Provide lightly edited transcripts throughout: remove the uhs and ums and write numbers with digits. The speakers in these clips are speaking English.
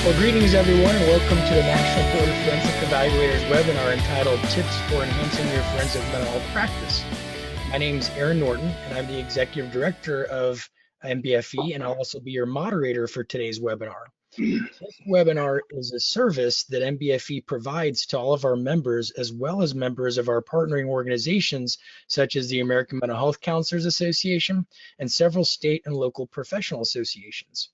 Well, greetings everyone, and welcome to the National Board of Forensic Evaluators webinar entitled Tips for Enhancing Your Forensic Mental Health Practice. My name is Aaron Norton, and I'm the Executive Director of MBFE, and I'll also be your moderator for today's webinar. This webinar is a service that MBFE provides to all of our members, as well as members of our partnering organizations, such as the American Mental Health Counselors Association and several state and local professional associations.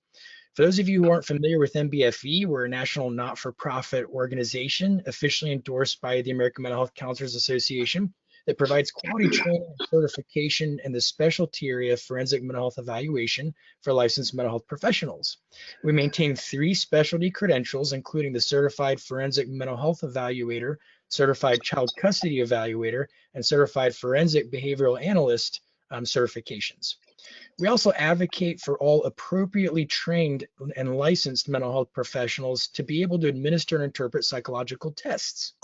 For those of you who aren't familiar with MBFE, we're a national not-for-profit organization officially endorsed by the American Mental Health Counselors Association that provides quality training and certification in the specialty area of forensic mental health evaluation for licensed mental health professionals. We maintain 3 specialty credentials, including the Certified Forensic Mental Health Evaluator, Certified Child Custody Evaluator, and Certified Forensic Behavioral Analyst certifications. We also advocate for all appropriately trained and licensed mental health professionals to be able to administer and interpret psychological tests.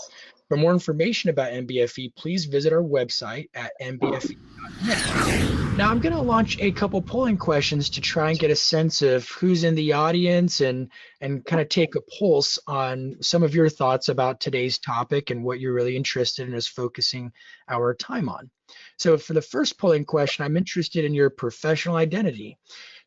For more information about MBFE, please visit our website at mbfe.net. Now, I'm going to launch a couple polling questions to try and get a sense of who's in the audience and kind of take a pulse on some of your thoughts about today's topic and what you're really interested in us focusing our time on. So for the first polling question, I'm interested in your professional identity.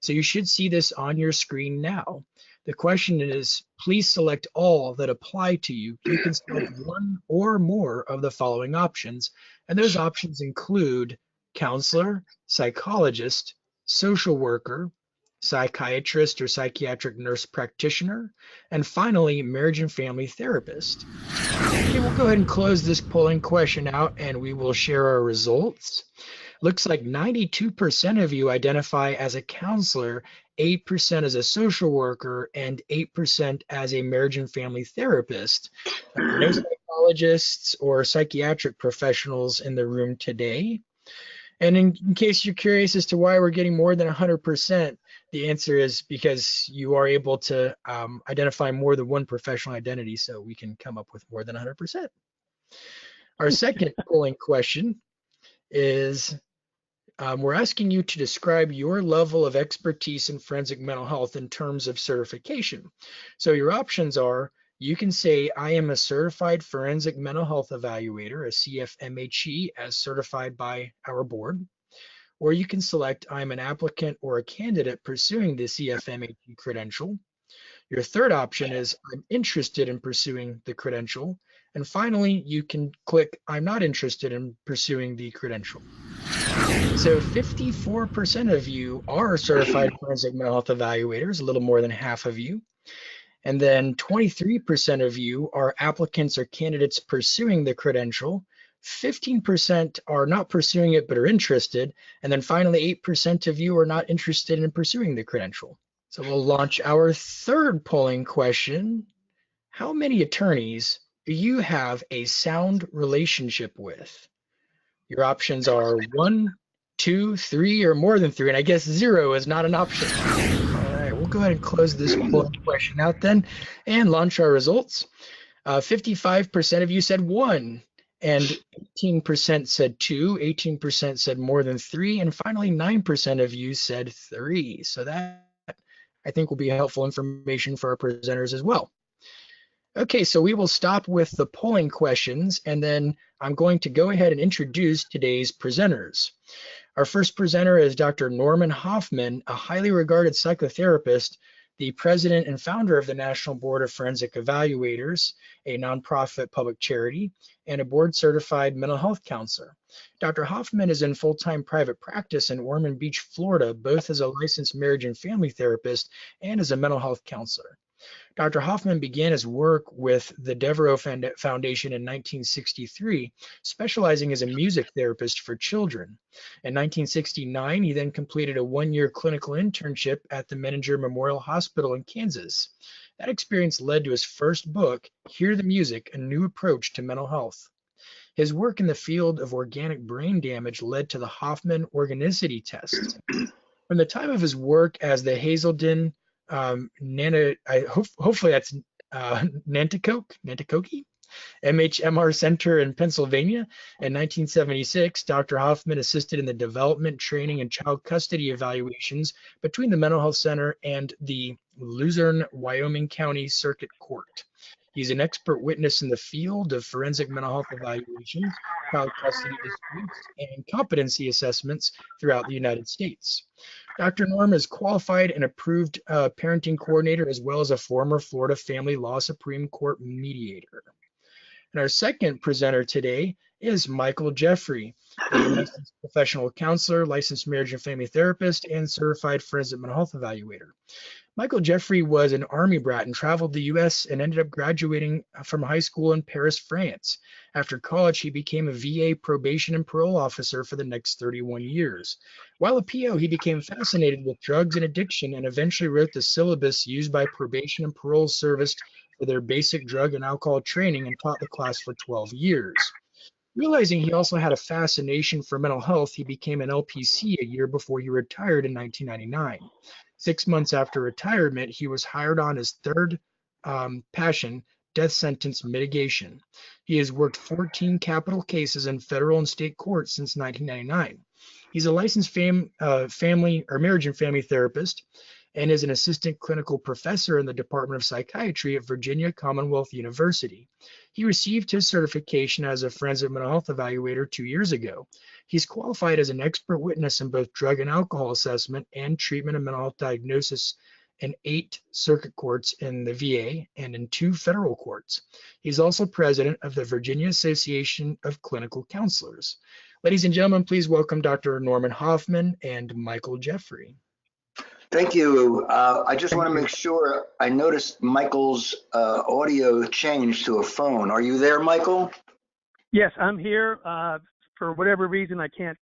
So you should see this on your screen now. The question is, please select all that apply to you. You can select one or more of the following options, and those options include counselor, psychologist, social worker, psychiatrist or psychiatric nurse practitioner, and finally, marriage and family therapist. Okay, we'll go ahead and close this polling question out and we will share our results. Looks like 92% of you identify as a counselor, 8% as a social worker, and 8% as a marriage and family therapist. No psychologists or psychiatric professionals in the room today. And in case you're curious as to why we're getting more than 100%, the answer is because you are able to identify more than one professional identity, so we can come up with more than 100%. Our second polling question is, we're asking you to describe your level of expertise in forensic mental health in terms of certification. So your options are, you can say, I am a certified forensic mental health evaluator, a CFMHE, as certified by our board. Or you can select, I'm an applicant or a candidate pursuing the CFMHE credential. Your third option is, I'm interested in pursuing the credential. And finally, you can click, I'm not interested in pursuing the credential. So 54% of you are certified forensic mental health evaluators, a little more than half of you. And then 23% of you are applicants or candidates pursuing the credential. 15% are not pursuing it but are interested. And then finally, 8% of you are not interested in pursuing the credential. So we'll launch our third polling question. How many attorneys do you have a sound relationship with? Your options are 1, 2, 3, or more than 3, and I guess 0 is not an option. All right, we'll go ahead and close this polling question out then and launch our results. 55% of you said 1, and 18% said 2, 18% said more than 3, and finally 9% of you said 3. So that, I think, will be helpful information for our presenters as well. Okay, so we will stop with the polling questions, and then I'm going to go ahead and introduce today's presenters. Our first presenter is Dr. Norman Hoffman, a highly regarded psychotherapist, the president and founder of the National Board of Forensic Evaluators, a nonprofit public charity, and a board-certified mental health counselor. Dr. Hoffman is in full-time private practice in Ormond Beach, Florida, both as a licensed marriage and family therapist and as a mental health counselor. Dr. Hoffman began his work with the Devereaux Foundation in 1963, specializing as a music therapist for children. In 1969, he then completed a 1-year clinical internship at the Menninger Memorial Hospital in Kansas. That experience led to his first book, Hear the Music, A New Approach to Mental Health. His work in the field of organic brain damage led to the Hoffman organicity test. From the time of his work as the Hazelden hopefully that's Nanticoke MHMR Center in Pennsylvania. In 1976, Dr. Hoffman assisted in the development, training, and child custody evaluations between the Mental Health Center and the Luzerne, Wyoming County Circuit Court. He's an expert witness in the field of forensic mental health evaluations, child custody disputes, and competency assessments throughout the United States. Dr. Norm is qualified and approved parenting coordinator, as well as a former Florida Family Law Supreme Court mediator. And our second presenter today is Michael Jeffrey, a licensed professional counselor, licensed marriage and family therapist, and certified forensic mental health evaluator. Michael Jeffrey was an Army brat and traveled the U.S. and ended up graduating from high school in Paris, France. After college, he became a VA probation and parole officer for the next 31 years. While a PO, he became fascinated with drugs and addiction and eventually wrote the syllabus used by probation and parole service for their basic drug and alcohol training and taught the class for 12 years. Realizing he also had a fascination for mental health, he became an LPC a year before he retired in 1999. 6 months after retirement, he was hired on his third passion, death sentence mitigation. He has worked 14 capital cases in federal and state courts since 1999. He's a licensed family or marriage and family therapist and is an assistant clinical professor in the Department of Psychiatry at Virginia Commonwealth University. He received his certification as a forensic mental health evaluator 2 years ago. He's qualified as an expert witness in both drug and alcohol assessment and treatment and mental health diagnosis in 8 circuit courts in the VA and in 2 federal courts. He's also president of the Virginia Association of Clinical Counselors. Ladies and gentlemen, please welcome Dr. Norman Hoffman and Michael Jeffrey. Thank you. I just want to make sure I noticed Michael's audio changed to a phone. Are you there, Michael? Yes, I'm here. For whatever reason, I can't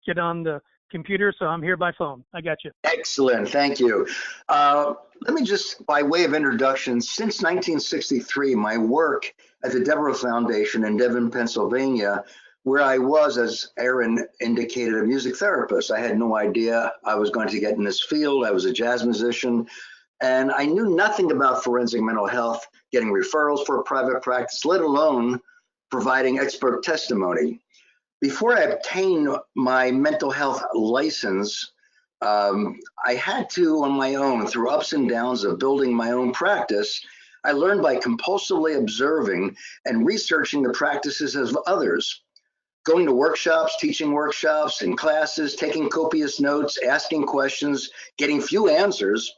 get on the computer, so I'm here by phone. I got you. Excellent. Thank you. Let me just, by way of introduction, since 1963, my work at the Devereux Foundation in Devon, Pennsylvania, where I was, as Aaron indicated, a music therapist. I had no idea I was going to get in this field. I was a jazz musician, and I knew nothing about forensic mental health, getting referrals for a private practice, let alone providing expert testimony. Before I obtained my mental health license, I had to, on my own, through ups and downs of building my own practice, I learned by compulsively observing and researching the practices of others. Going to workshops, teaching workshops and classes, taking copious notes, asking questions, getting few answers,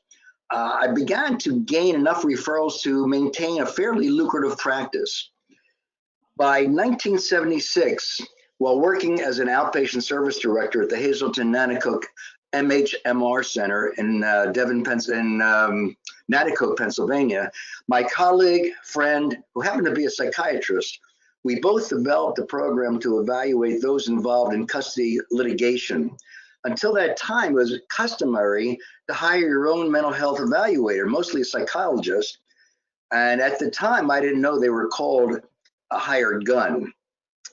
I began to gain enough referrals to maintain a fairly lucrative practice. By 1976, while working as an outpatient service director at the Hazleton Nanticoke MHMR Center in Nanticoke, Pennsylvania, my colleague, friend, who happened to be a psychiatrist, we both developed a program to evaluate those involved in custody litigation. Until that time, it was customary to hire your own mental health evaluator, mostly a psychologist. And at the time, I didn't know they were called a hired gun.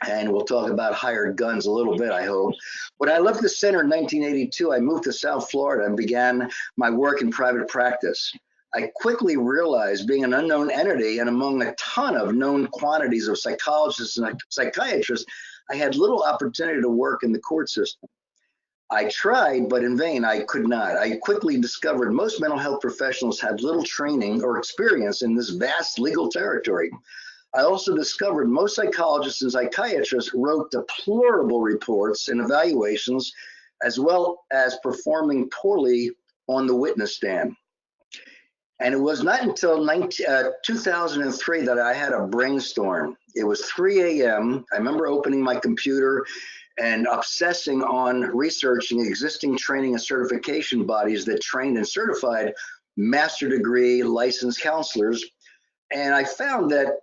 And we'll talk about hired guns a little bit, I hope. When I left the center in 1982, I moved to South Florida and began my work in private practice. I quickly realized, being an unknown entity and among a ton of known quantities of psychologists and psychiatrists, I had little opportunity to work in the court system. I tried, but in vain, I could not. I quickly discovered most mental health professionals had little training or experience in this vast legal territory. I also discovered most psychologists and psychiatrists wrote deplorable reports and evaluations, as well as performing poorly on the witness stand. And it was not until 2003 that I had a brainstorm. It was 3 a.m. I remember opening my computer and obsessing on researching existing training and certification bodies that trained and certified master degree licensed counselors. And I found that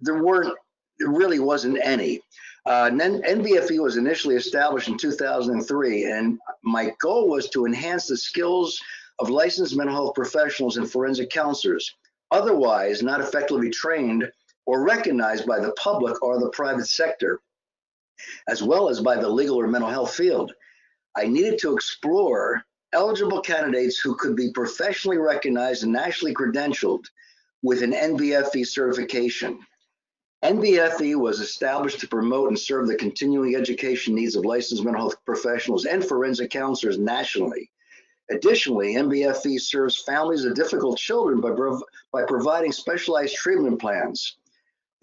there really wasn't any. NBFE was initially established in 2003, and my goal was to enhance the skills of licensed mental health professionals and forensic counselors, otherwise not effectively trained or recognized by the public or the private sector, as well as by the legal or mental health field. I needed to explore eligible candidates who could be professionally recognized and nationally credentialed with an NBFE certification. NBFE was established to promote and serve the continuing education needs of licensed mental health professionals and forensic counselors nationally. Additionally, MBFE serves families of difficult children by providing specialized treatment plans.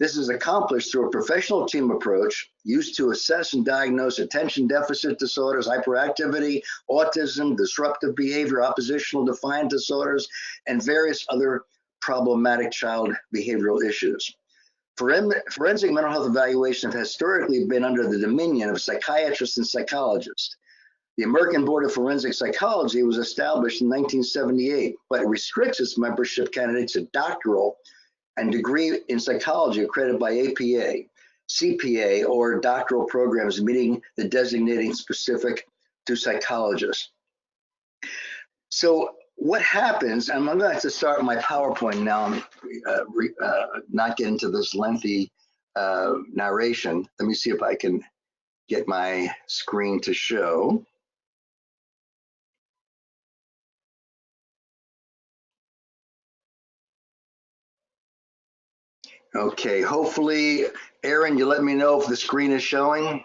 This is accomplished through a professional team approach used to assess and diagnose attention deficit disorders, hyperactivity, autism, disruptive behavior, oppositional defiant disorders, and various other problematic child behavioral issues. Forensic mental health evaluation have historically been under the dominion of psychiatrists and psychologists. The American Board of Forensic Psychology was established in 1978, but it restricts its membership candidates to doctoral and degree in psychology accredited by APA, CPA, or doctoral programs meeting the designating specific to psychologists. So what happens, and I'm going to have to start my PowerPoint now, not get into this lengthy narration. Let me see if I can get my screen to show. Okay, hopefully, Aaron, you let me know if the screen is showing.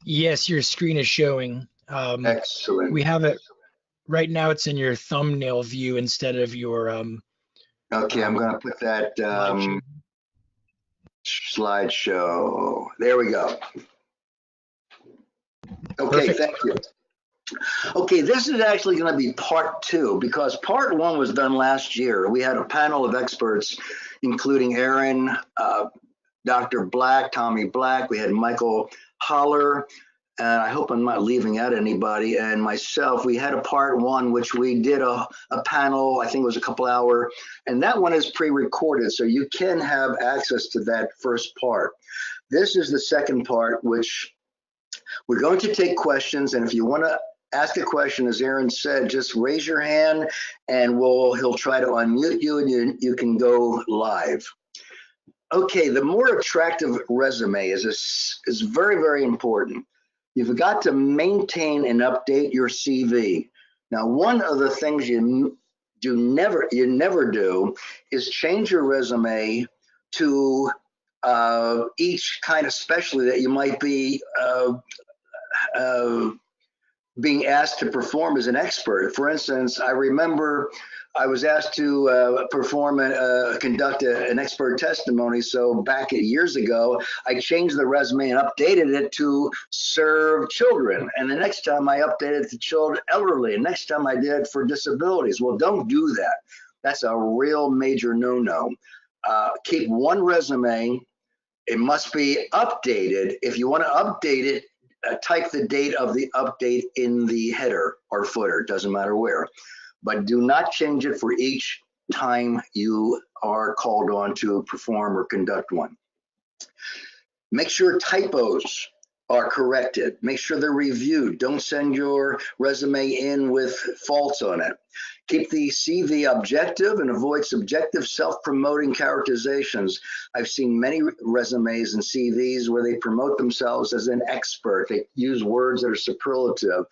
Yes, your screen is showing. Excellent. We have it right now. It's in your thumbnail view instead of your. Okay, I'm going to put that slideshow. There we go. Okay, Perfect. thank you. Okay, this is actually going to be part 2 because part 1 was done last year. We had a panel of experts, including Aaron, Dr. Black, Tommy Black. We had Michael Holler, and I hope I'm not leaving out anybody, and myself. We had a part 1, which we did a panel, I think it was a couple hour, and that one is pre-recorded, so you can have access to that first part. This is the second part, which we're going to take questions, and if you want to ask a question, as Aaron said, just raise your hand and he'll try to unmute you and you can go live. Okay, the more attractive resume is very, very important. You've got to maintain and update your CV. Now, one of the things you never do is change your resume to each kind of specialty that you might be being asked to perform as an expert. For instance, I remember I was asked to conduct an expert testimony. So back years ago, I changed the resume and updated it to serve children. And the next time I updated it to children, elderly. And next time I did it for disabilities. Well, don't do that. That's a real major no-no. Keep one resume. It must be updated. If you want to update it, type the date of the update in the header or footer, doesn't matter where. But do not change it for each time you are called on to perform or conduct one. Make sure typos are corrected. Make sure they're reviewed. Don't send your resume in with faults on it. Keep the CV objective and avoid subjective self-promoting characterizations. I've seen many resumes and CVs where they promote themselves as an expert. They use words that are superlative,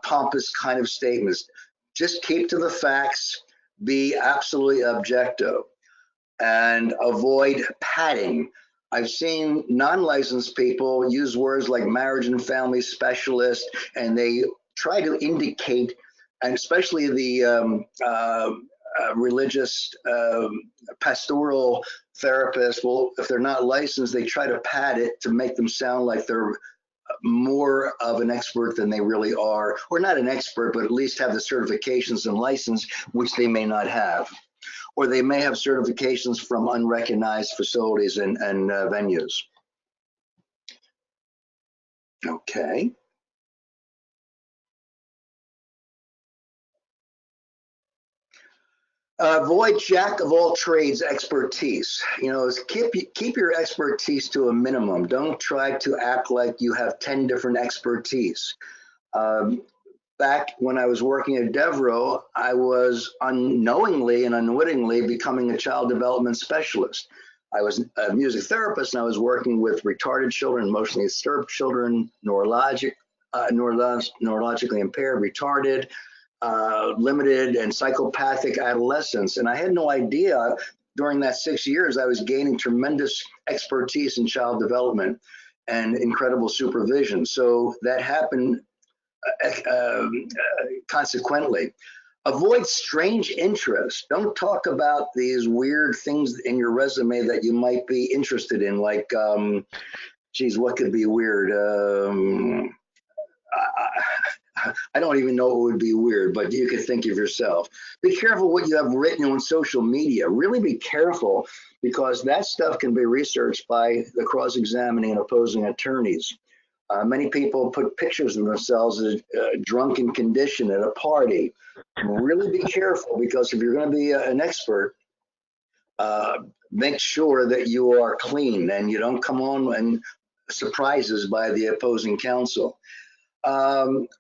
pompous kind of statements. Just keep to the facts, be absolutely objective, and avoid padding. I've seen non-licensed people use words like marriage and family specialist, and they try to indicate, and especially the religious pastoral therapists, well, if they're not licensed, they try to pad it to make them sound like they're more of an expert than they really are, or not an expert, but at least have the certifications and license, which they may not have. Or they may have certifications from unrecognized facilities and venues. Okay. Avoid jack of all trades expertise. Keep your expertise to a minimum. Don't try to act like you have 10 different expertise. Back when I was working at Devro, I was unknowingly and unwittingly becoming a child development specialist. I was a music therapist, and I was working with retarded children, emotionally disturbed children, neurologically impaired, retarded, limited, and psychopathic adolescents. And I had no idea during that 6 years I was gaining tremendous expertise in child development and incredible supervision. So that happened consequently. Avoid strange interests. Don't talk about these weird things in your resume that you might be interested in, like, geez, what could be weird? I don't even know what would be weird, but you could think of yourself. Be careful what you have written on social media. Really be careful, because that stuff can be researched by the cross-examining and opposing attorneys. Many people put pictures of themselves in a drunken condition at a party. Really be careful, because if you're going to be an expert, make sure that you are clean and you don't come on and surprises by the opposing counsel.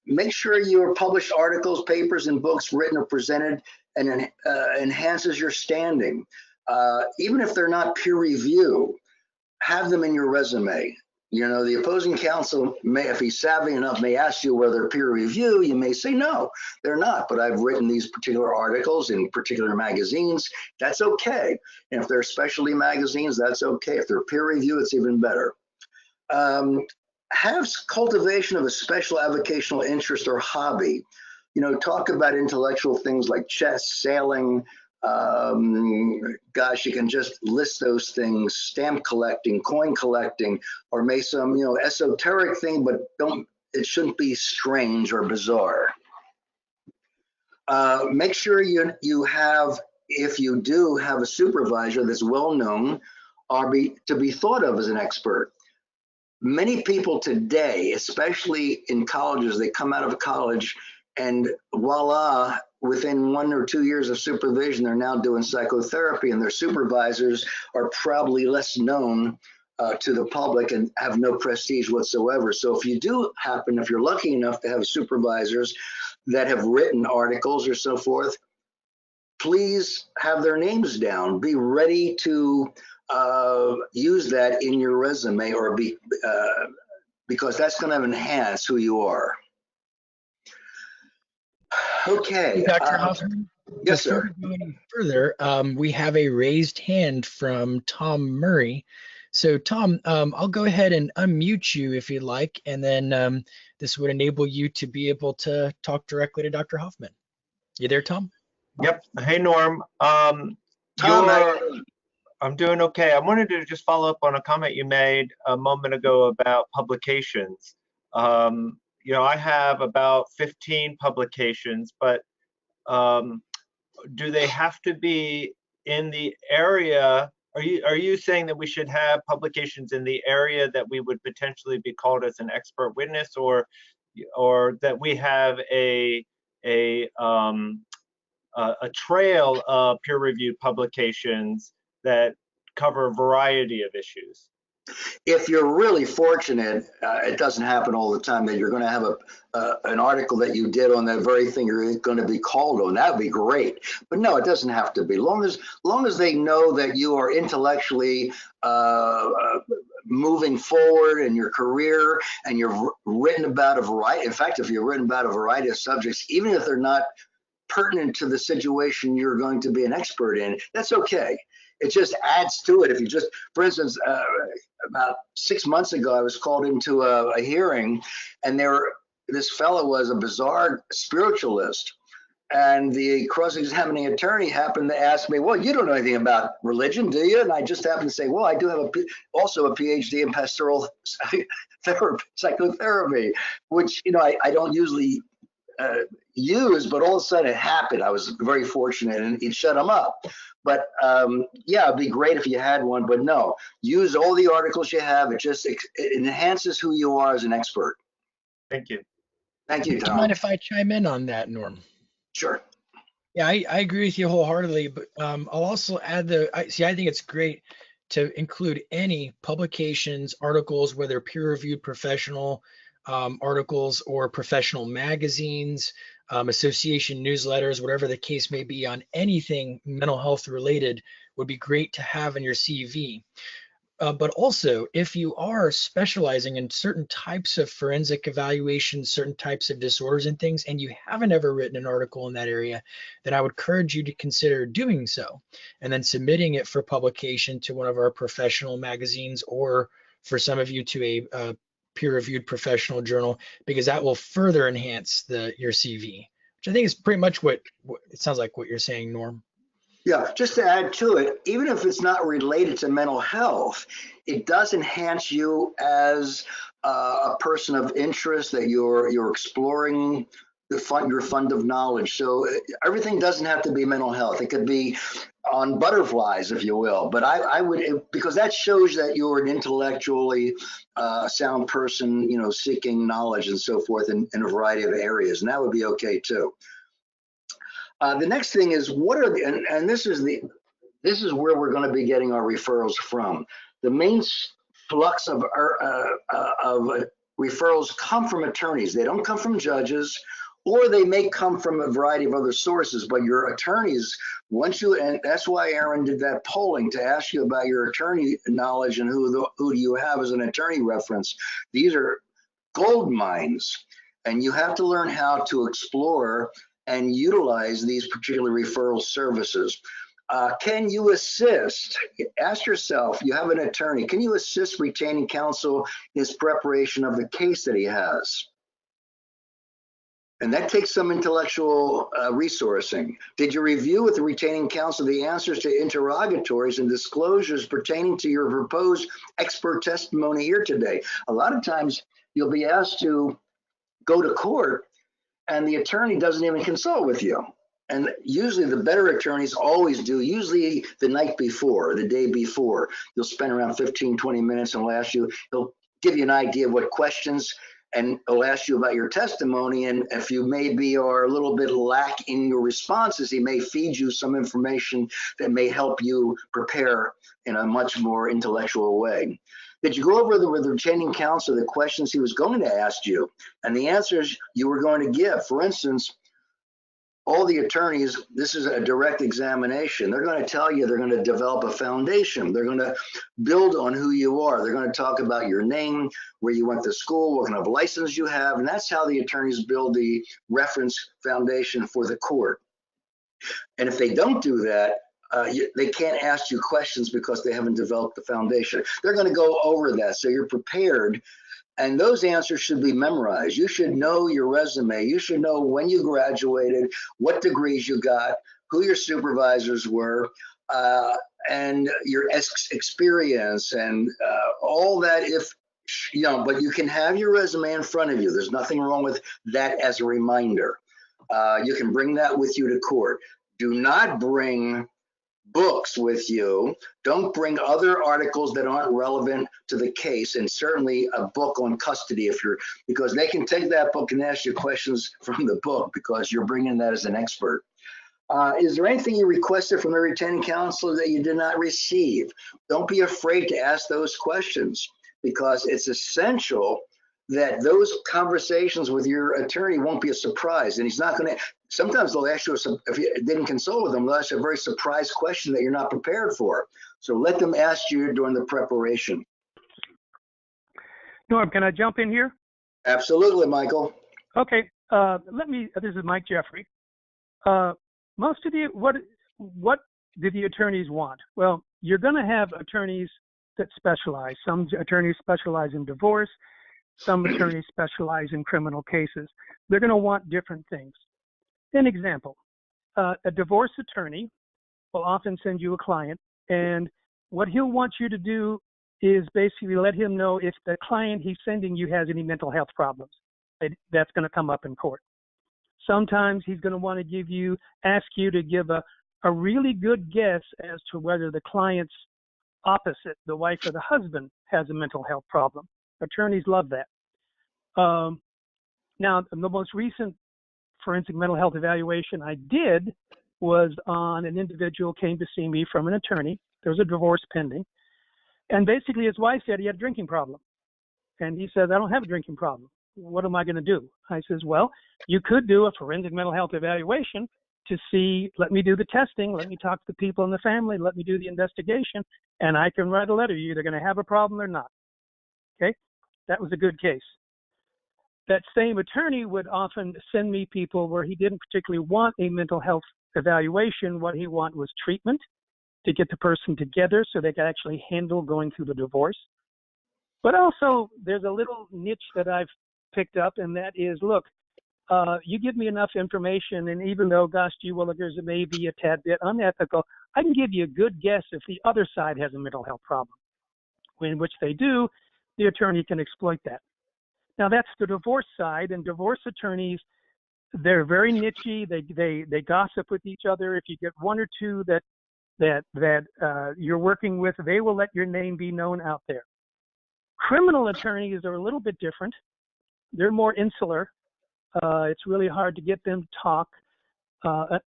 Make sure your published articles, papers, and books written or presented and enhances your standing. Even if they're not peer review, have them in your resume. You know, the opposing counsel may, if he's savvy enough, may ask you whether they're peer review. You may say, no, they're not, but I've written these particular articles in particular magazines. That's okay. And if they're specialty magazines, that's okay. If they're peer review, it's even better. Have cultivation of a special avocational interest or hobby. You know, talk about intellectual things like chess, sailing. Gosh, you can just list those things: stamp collecting, coin collecting, or maybe some, you know, esoteric thing, but it shouldn't be strange or bizarre. Make sure you have, if you do have a supervisor that's well known or to be thought of as an expert. Many people today, especially in colleges, they come out of college and voila, within 1 or 2 years of supervision, they're now doing psychotherapy, and their supervisors are probably less known to the public and have no prestige whatsoever. So if you do happen, if you're lucky enough to have supervisors that have written articles or so forth, please have their names down. Be ready to use that in your resume, or because that's going to enhance who you are. Okay. Dr. Hoffman, yes, before sir. we go any further, we have a raised hand from Tom Murray. So Tom, I'll go ahead and unmute you if you'd like, and then this would enable you to be able to talk directly to Dr. Hoffman. You there, Tom? Yep. Hey, Norm. Tom, I'm doing okay. I wanted to just follow up on a comment you made a moment ago about publications. You know, I have about 15 publications, but do they have to be in the area? Are you saying that we should have publications in the area that we would potentially be called as an expert witness, or that we have a trail of peer-reviewed publications that cover a variety of issues? If you're really fortunate, it doesn't happen all the time, that you're going to have an article that you did on that very thing you're going to be called on. That would be great. But no, it doesn't have to be. Long as they know that you are intellectually moving forward in your career, and you've written about a variety. In fact, if you've written about a variety of subjects, even if they're not pertinent to the situation you're going to be an expert in, that's okay. It just adds to it. If you just, for instance, about 6 months ago, I was called into a hearing, and this fellow was a bizarre spiritualist, and the cross-examining attorney happened to ask me, well, you don't know anything about religion, do you? And I just happened to say, well, I do have also a PhD in pastoral psychotherapy, which, you know, I don't usually use, but all of a sudden it happened. I was very fortunate, and it shut them up. But yeah, it'd be great if you had one, but no, use all the articles you have. It enhances who you are as an expert. Thank you. Thank you, Tom. Do you mind if I chime in on that, Norm? Sure. Yeah, I agree with you wholeheartedly, but I'll also add I think it's great to include any publications, articles, whether peer-reviewed professional articles or professional magazines, association newsletters, whatever the case may be, on anything mental health related would be great to have in your CV. But also, if you are specializing in certain types of forensic evaluations, certain types of disorders and things, and you haven't ever written an article in that area, then I would encourage you to consider doing so, and then submitting it for publication to one of our professional magazines, or for some of you to a peer-reviewed professional journal, because that will further enhance your CV, which I think is pretty much what it sounds like what you're saying, Norm. Yeah, just to add to it, even if it's not related to mental health, it does enhance you as a person of interest, that you're exploring your fund of knowledge. So everything doesn't have to be mental health. It could be on butterflies, if you will. But I would, because that shows that you're an intellectually sound person, seeking knowledge and so forth in a variety of areas, and that would be okay too. The next thing is, what are the, and this is where we're going to be getting our referrals from. The main flux of referrals come from attorneys. They don't come from judges, or they may come from a variety of other sources. But your attorneys, and that's why Aaron did that polling to ask you about your attorney knowledge and who do you have as an attorney reference. These are gold mines, and you have to learn how to explore and utilize these particular referral services. Can you assist? Ask yourself, you have an attorney, can you assist retaining counsel in his preparation of the case that he has? And that takes some intellectual resourcing. Did you review with the retaining counsel the answers to interrogatories and disclosures pertaining to your proposed expert testimony here today? A lot of times you'll be asked to go to court and the attorney doesn't even consult with you. And usually the better attorneys always do, usually the night before, or the day before. You'll spend around 15, 20 minutes and he'll give you an idea of what questions, and he'll ask you about your testimony. And if you maybe are a little bit lack in your responses, he may feed you some information that may help you prepare in a much more intellectual way. Did you go over with the retaining counsel the questions he was going to ask you and the answers you were going to give? For instance, all the attorneys, this is a direct examination. They're going to tell you they're going to develop a foundation. They're going to build on who you are. They're going to talk about your name, where you went to school, what kind of license you have. And that's how the attorneys build the reference foundation for the court. And if they don't do that, they can't ask you questions because they haven't developed the foundation. They're going to go over that, so you're prepared, and those answers should be memorized. You should know your resume. You should know when you graduated, what degrees you got, who your supervisors were, and your experience, and all that. But you can have your resume in front of you. There's nothing wrong with that as a reminder. You can bring that with you to court. Do not bring books with you. Don't bring other articles that aren't relevant to the case, and certainly a book on custody because they can take that book and ask you questions from the book because you're bringing that as an expert. Is there anything you requested from the retaining counsel that you did not receive? Don't be afraid to ask those questions, because it's essential that those conversations with your attorney won't be a surprise. And he's not going to, sometimes they'll ask you, if you didn't consult with them, they'll ask you a very surprise question that you're not prepared for. So let them ask you during the preparation. Norm, can I jump in here? Absolutely, Michael. Okay, this is Mike Jeffrey. Most of you, what do the attorneys want? Well, you're going to have attorneys that specialize. Some attorneys specialize in divorce. Some attorneys specialize in criminal cases. They're going to want different things. An example, a divorce attorney will often send you a client, and what he'll want you to do is basically let him know if the client he's sending you has any mental health problems. That's going to come up in court. Sometimes he's going to want to ask you to give a really good guess as to whether the client's opposite, the wife or the husband, has a mental health problem. Attorneys love that. Now, the most recent forensic mental health evaluation I did was on an individual came to see me from an attorney. There was a divorce pending. And basically his wife said he had a drinking problem. And he says, I don't have a drinking problem. What am I going to do? I says, well, you could do a forensic mental health evaluation to see, let me do the testing, let me talk to the people in the family, let me do the investigation, and I can write a letter. You're either going to have a problem or not. Okay? That was a good case. That same attorney would often send me people where he didn't particularly want a mental health evaluation. What he wanted was treatment to get the person together so they could actually handle going through the divorce. But also, there's a little niche that I've picked up, and that is, look, you give me enough information, and even though, gosh, gee willikers, it may be a tad bit unethical, I can give you a good guess if the other side has a mental health problem. In which they do, the attorney can exploit that. Now, that's the divorce side, and divorce attorneys, they're very nichey. They gossip with each other. If you get one or two that you're working with, they will let your name be known out there. Criminal attorneys are a little bit different. They're more insular. It's really hard to get them to talk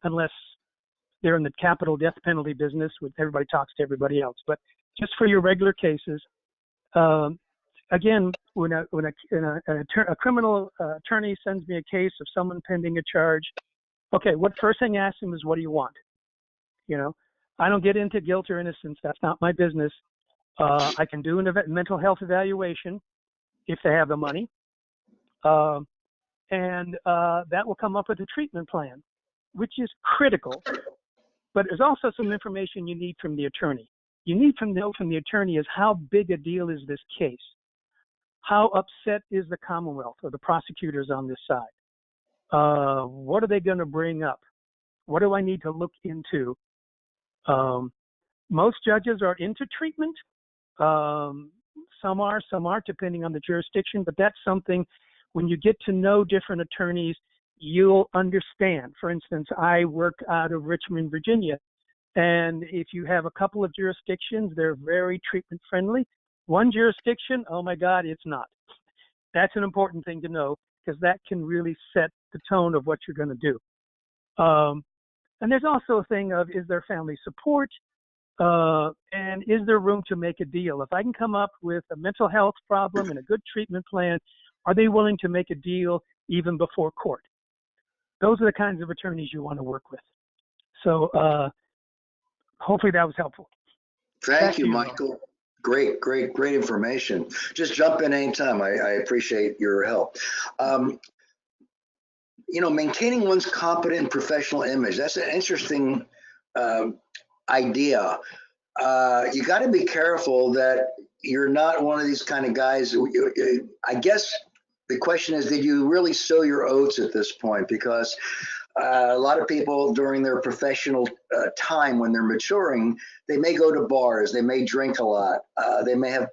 unless they're in the capital death penalty business, where everybody talks to everybody else. But just for your regular cases, again, when a criminal attorney sends me a case of someone pending a charge, okay, what first thing I ask them is, what do you want? You know, I don't get into guilt or innocence. That's not my business. I can do a mental health evaluation if they have the money, and that will come up with a treatment plan, which is critical. But there's also some information you need from the attorney. You need to know from the attorney is, how big a deal is this case? How upset is the Commonwealth or the prosecutors on this side? What are they going to bring up? What do I need to look into? Most judges are into treatment. Some aren't, depending on the jurisdiction, but that's something, when you get to know different attorneys, you'll understand. For instance, I work out of Richmond, Virginia, and if you have a couple of jurisdictions, they're very treatment friendly. One jurisdiction, oh my God, it's not. That's an important thing to know, because that can really set the tone of what you're going to do. And there's also a thing of, is there family support? And is there room to make a deal? If I can come up with a mental health problem and a good treatment plan, are they willing to make a deal even before court? Those are the kinds of attorneys you want to work with. So hopefully that was helpful. Thank you, Michael. Great information. Just jump in anytime. I appreciate your help. You know, maintaining one's competent and professional image, that's an interesting idea. You got to be careful that you're not one of these kind of guys. I guess the question is, did you really sow your oats at this point? Because a lot of people during their professional time, when they're maturing, they may go to bars, they may drink a lot, they may have,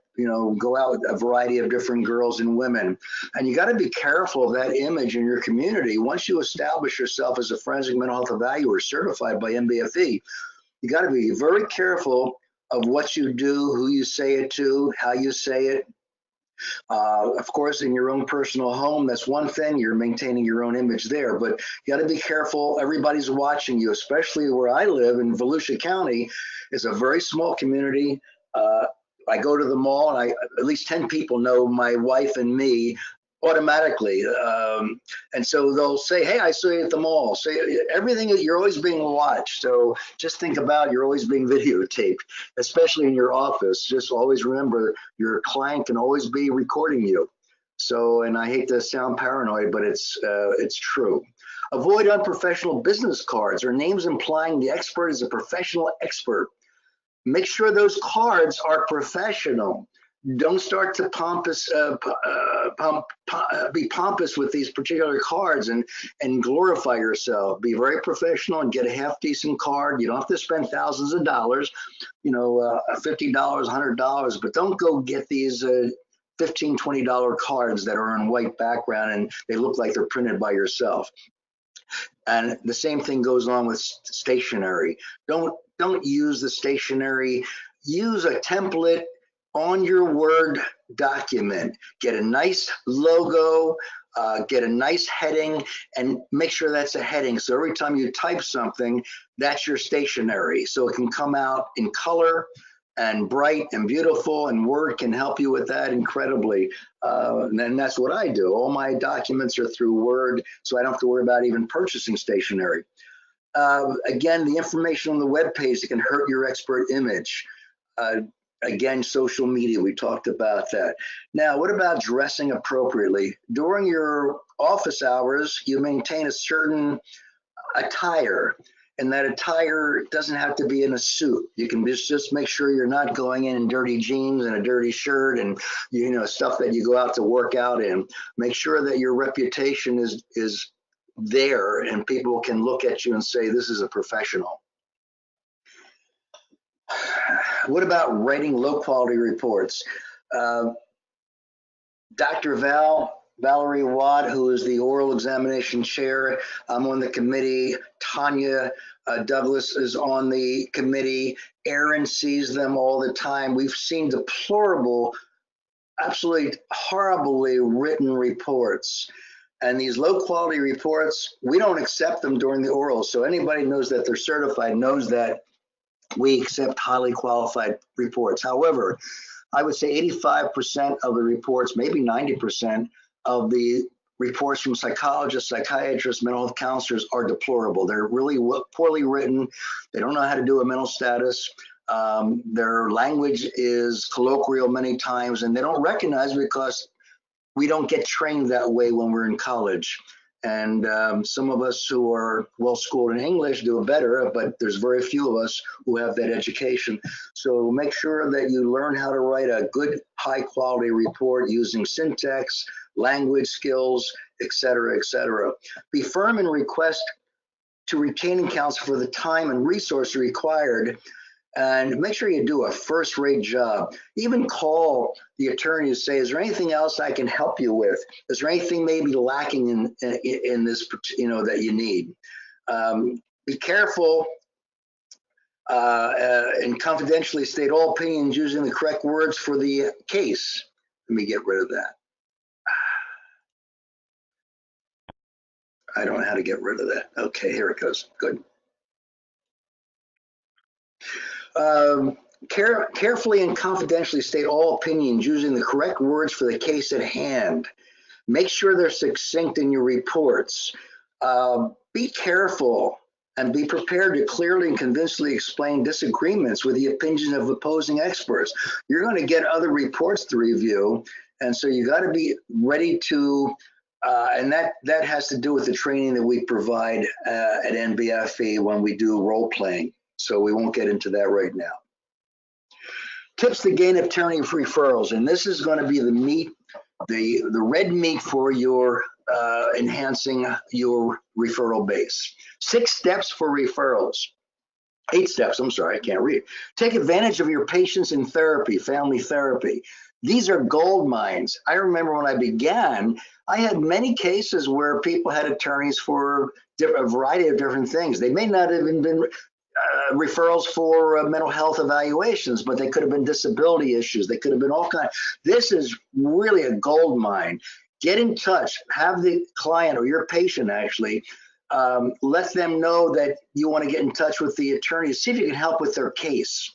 go out with a variety of different girls and women. And you got to be careful of that image in your community. Once you establish yourself as a forensic mental health evaluator certified by MBFE, you got to be very careful of what you do, who you say it to, how you say it. Of course, in your own personal home, that's one thing. You're maintaining your own image there, but you got to be careful. Everybody's watching you, especially where I live in Volusia County. It's a very small community. I go to the mall, and at least 10 people know my wife and me automatically. And so they'll say, hey, I saw you at the mall. Say everything, you're always being watched. So just think about, you're always being videotaped, especially in your office. Just always remember, your client can always be recording you. So, and I hate to sound paranoid, but it's true. Avoid unprofessional business cards or names implying the expert is a professional expert. Make sure those cards are professional. Don't start to be pompous with these particular cards and glorify yourself. Be very professional and get a half decent card. You don't have to spend thousands of dollars, $50, $100, but don't go get these $15, $20 cards that are in white background and they look like they're printed by yourself. And the same thing goes on with stationery. Don't use the stationery. Use a template on your Word document. Get a nice logo, get a nice heading, and make sure that's a heading. So every time you type something, that's your stationery. So it can come out in color and bright and beautiful, and Word can help you with that incredibly. And that's what I do. All my documents are through Word, so I don't have to worry about even purchasing stationery. Again, the information on the web page that can hurt your expert image. Again, social media, we talked about that. Now, what about dressing appropriately? During your office hours, you maintain a certain attire. and that attire doesn't have to be in a suit. You can just make sure you're not going in dirty jeans and a dirty shirt and stuff that you go out to work out in. Make sure that your reputation is there and people can look at you and say this is a professional. What about writing low quality reports? Dr. Valerie Watt, who is the oral examination chair, I'm on the committee. Tanya Douglas is on the committee. Aaron sees them all the time. We've seen deplorable, absolutely horribly written reports. And these low quality reports, we don't accept them during the oral. So anybody knows that they're certified knows that we accept highly qualified reports. However, I would say 85% of the reports, maybe 90% of the reports from psychologists, psychiatrists, mental health counselors are deplorable. They're really poorly written. They don't know how to do a mental status. Their language is colloquial many times, and they don't recognize it because we don't get trained that way when we're in college. And some of us who are well schooled in English do it better, but there's very few of us who have that education. So make sure that you learn how to write a good, high quality report using syntax, language skills, et cetera, et cetera. Be firm in request to retaining counsel for the time and resource required, and make sure you do a first-rate job. Even call the attorney to say, is there anything else I can help you with? Is there anything maybe lacking in this, that you need? Be careful and confidentially state all opinions using the correct words for the case. Let me get rid of that. I don't know how to get rid of that. Okay, here it goes. Good. Carefully and confidentially state all opinions using the correct words for the case at hand. Make sure they're succinct in your reports. Be careful and be prepared to clearly and convincingly explain disagreements with the opinions of opposing experts. You're going to get other reports to review, and so you got to be ready to, and that has to do with the training that we provide at NBFE when we do role playing. So we won't get into that right now. Tips to gain attorney referrals, and this is going to be the meat, the red meat for your enhancing your referral base. 6 steps for referrals. 8 steps, I'm sorry, I can't read. Take advantage of your patients in therapy, family therapy. These are gold mines. I remember when I began, I had many cases where people had attorneys for a variety of different things. They may not have even been referrals for mental health evaluations, but they could have been disability issues. They could have been all kinds. This is really a gold mine. Get in touch. Have the client or your patient actually let them know that you want to get in touch with the attorney. See if you can help with their case.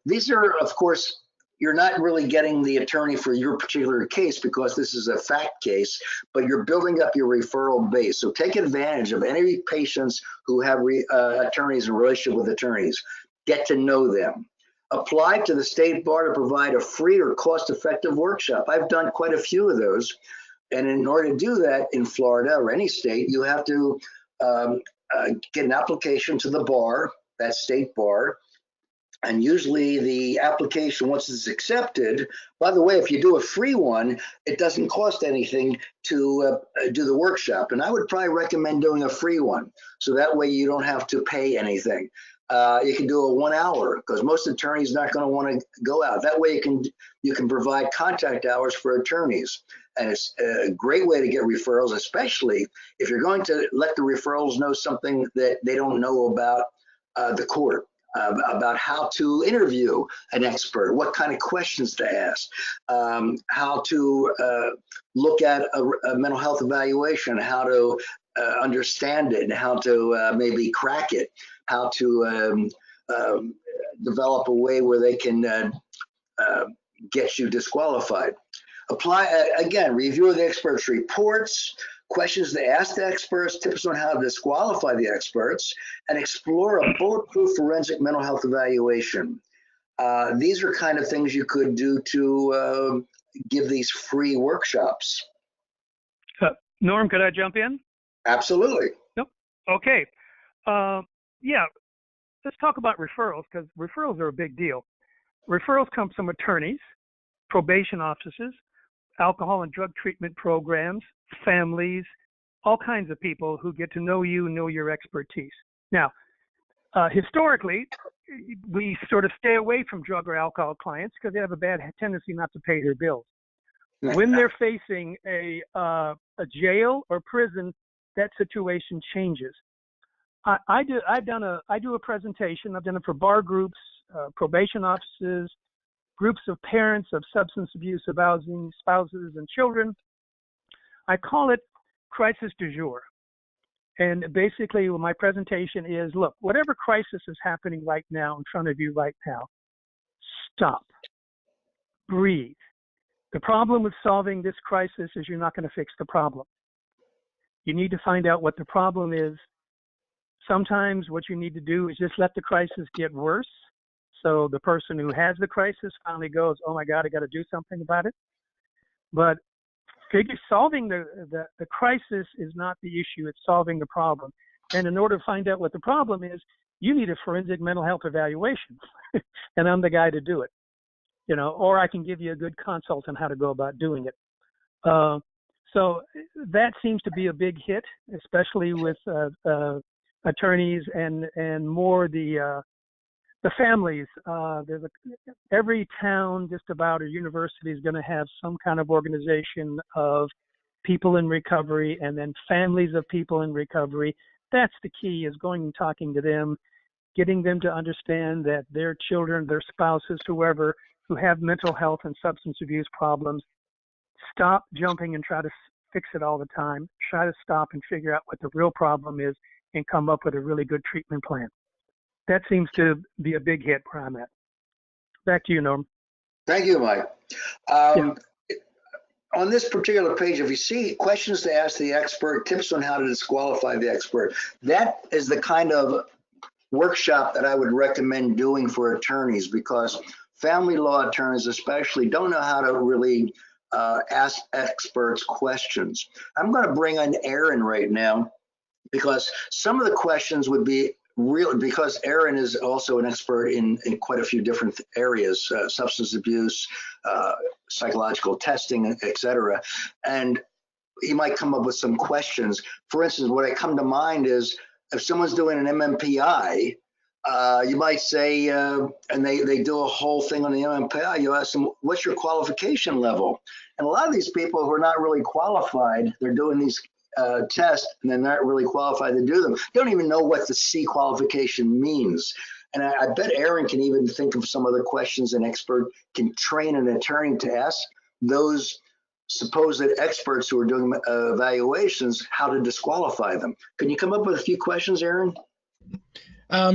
These are, of course, you're not really getting the attorney for your particular case because this is a fact case, but you're building up your referral base. So take advantage of any patients who have attorneys in relationship with attorneys. Get to know them. Apply to the state bar to provide a free or cost-effective workshop. I've done quite a few of those. And in order to do that in Florida or any state, you have to get an application to the bar, that state bar. And usually the application, once it's accepted, by the way, if you do a free one, it doesn't cost anything to do the workshop. And I would probably recommend doing a free one. So that way you don't have to pay anything. You can do a 1 hour because most attorneys are not going to want to go out. That way you can provide contact hours for attorneys. And it's a great way to get referrals, especially if you're going to let the referrals know something that they don't know about the court. About how to interview an expert, what kind of questions to ask, how to look at a mental health evaluation, how to understand it, and how to maybe crack it, how to develop a way where they can get you disqualified. Apply, again, review the experts' reports, questions to ask the experts, tips on how to disqualify the experts, and explore a bulletproof forensic mental health evaluation. These are kind of things you could do to give these free workshops. Norm, could I jump in? Absolutely. Nope. Okay. Yeah, let's talk about referrals, because referrals are a big deal. Referrals come from attorneys, probation offices, alcohol and drug treatment programs, families, all kinds of people who get to know you, know your expertise. Now, historically, we sort of stay away from drug or alcohol clients because they have a bad tendency not to pay their bills. When they're facing a jail or prison, that situation changes. I do a presentation. I've done it for bar groups, probation offices, groups of parents of substance abuse abusing spouses and children. I call it crisis du jour. And basically my presentation is, look, whatever crisis is happening right now in front of you right now, stop, breathe. The problem with solving this crisis is you're not going to fix the problem. You need to find out what the problem is. Sometimes what you need to do is just let the crisis get worse. So the person who has the crisis finally goes, oh my God, I got to do something about it. But solving the crisis is not the issue, it's solving the problem. And in order to find out what the problem is, you need a forensic mental health evaluation. And I'm the guy to do it, or I can give you a good consult on how to go about doing it. So that seems to be a big hit, especially with attorneys and more the families. Every town, just about, or university is going to have some kind of organization of people in recovery, and then families of people in recovery. That's the key, is going and talking to them, getting them to understand that their children, their spouses, whoever, who have mental health and substance abuse problems, stop jumping and try to fix it all the time. Try to stop and figure out what the real problem is and come up with a really good treatment plan. That seems to be a big hit where I'm at. Back to you, Norm. Thank you, Mike. Yeah. On this particular page, if you see questions to ask the expert, tips on how to disqualify the expert, that is the kind of workshop that I would recommend doing for attorneys, because family law attorneys especially don't know how to really ask experts questions. I'm going to bring on Aaron right now, because some of the questions would be real, because Aaron is also an expert in quite a few different areas, substance abuse, psychological testing, etc. And he might come up with some questions. For instance, what I come to mind is, if someone's doing an MMPI, you might say, and they do a whole thing on the MMPI, you ask them, what's your qualification level? And a lot of these people who are not really qualified, they're doing these tests and they're not really qualified to do them. They don't even know what the C qualification means. And I bet Aaron can even think of some other questions an expert can train an attorney to ask those supposed experts who are doing evaluations, how to disqualify them. Can you come up with a few questions, Aaron?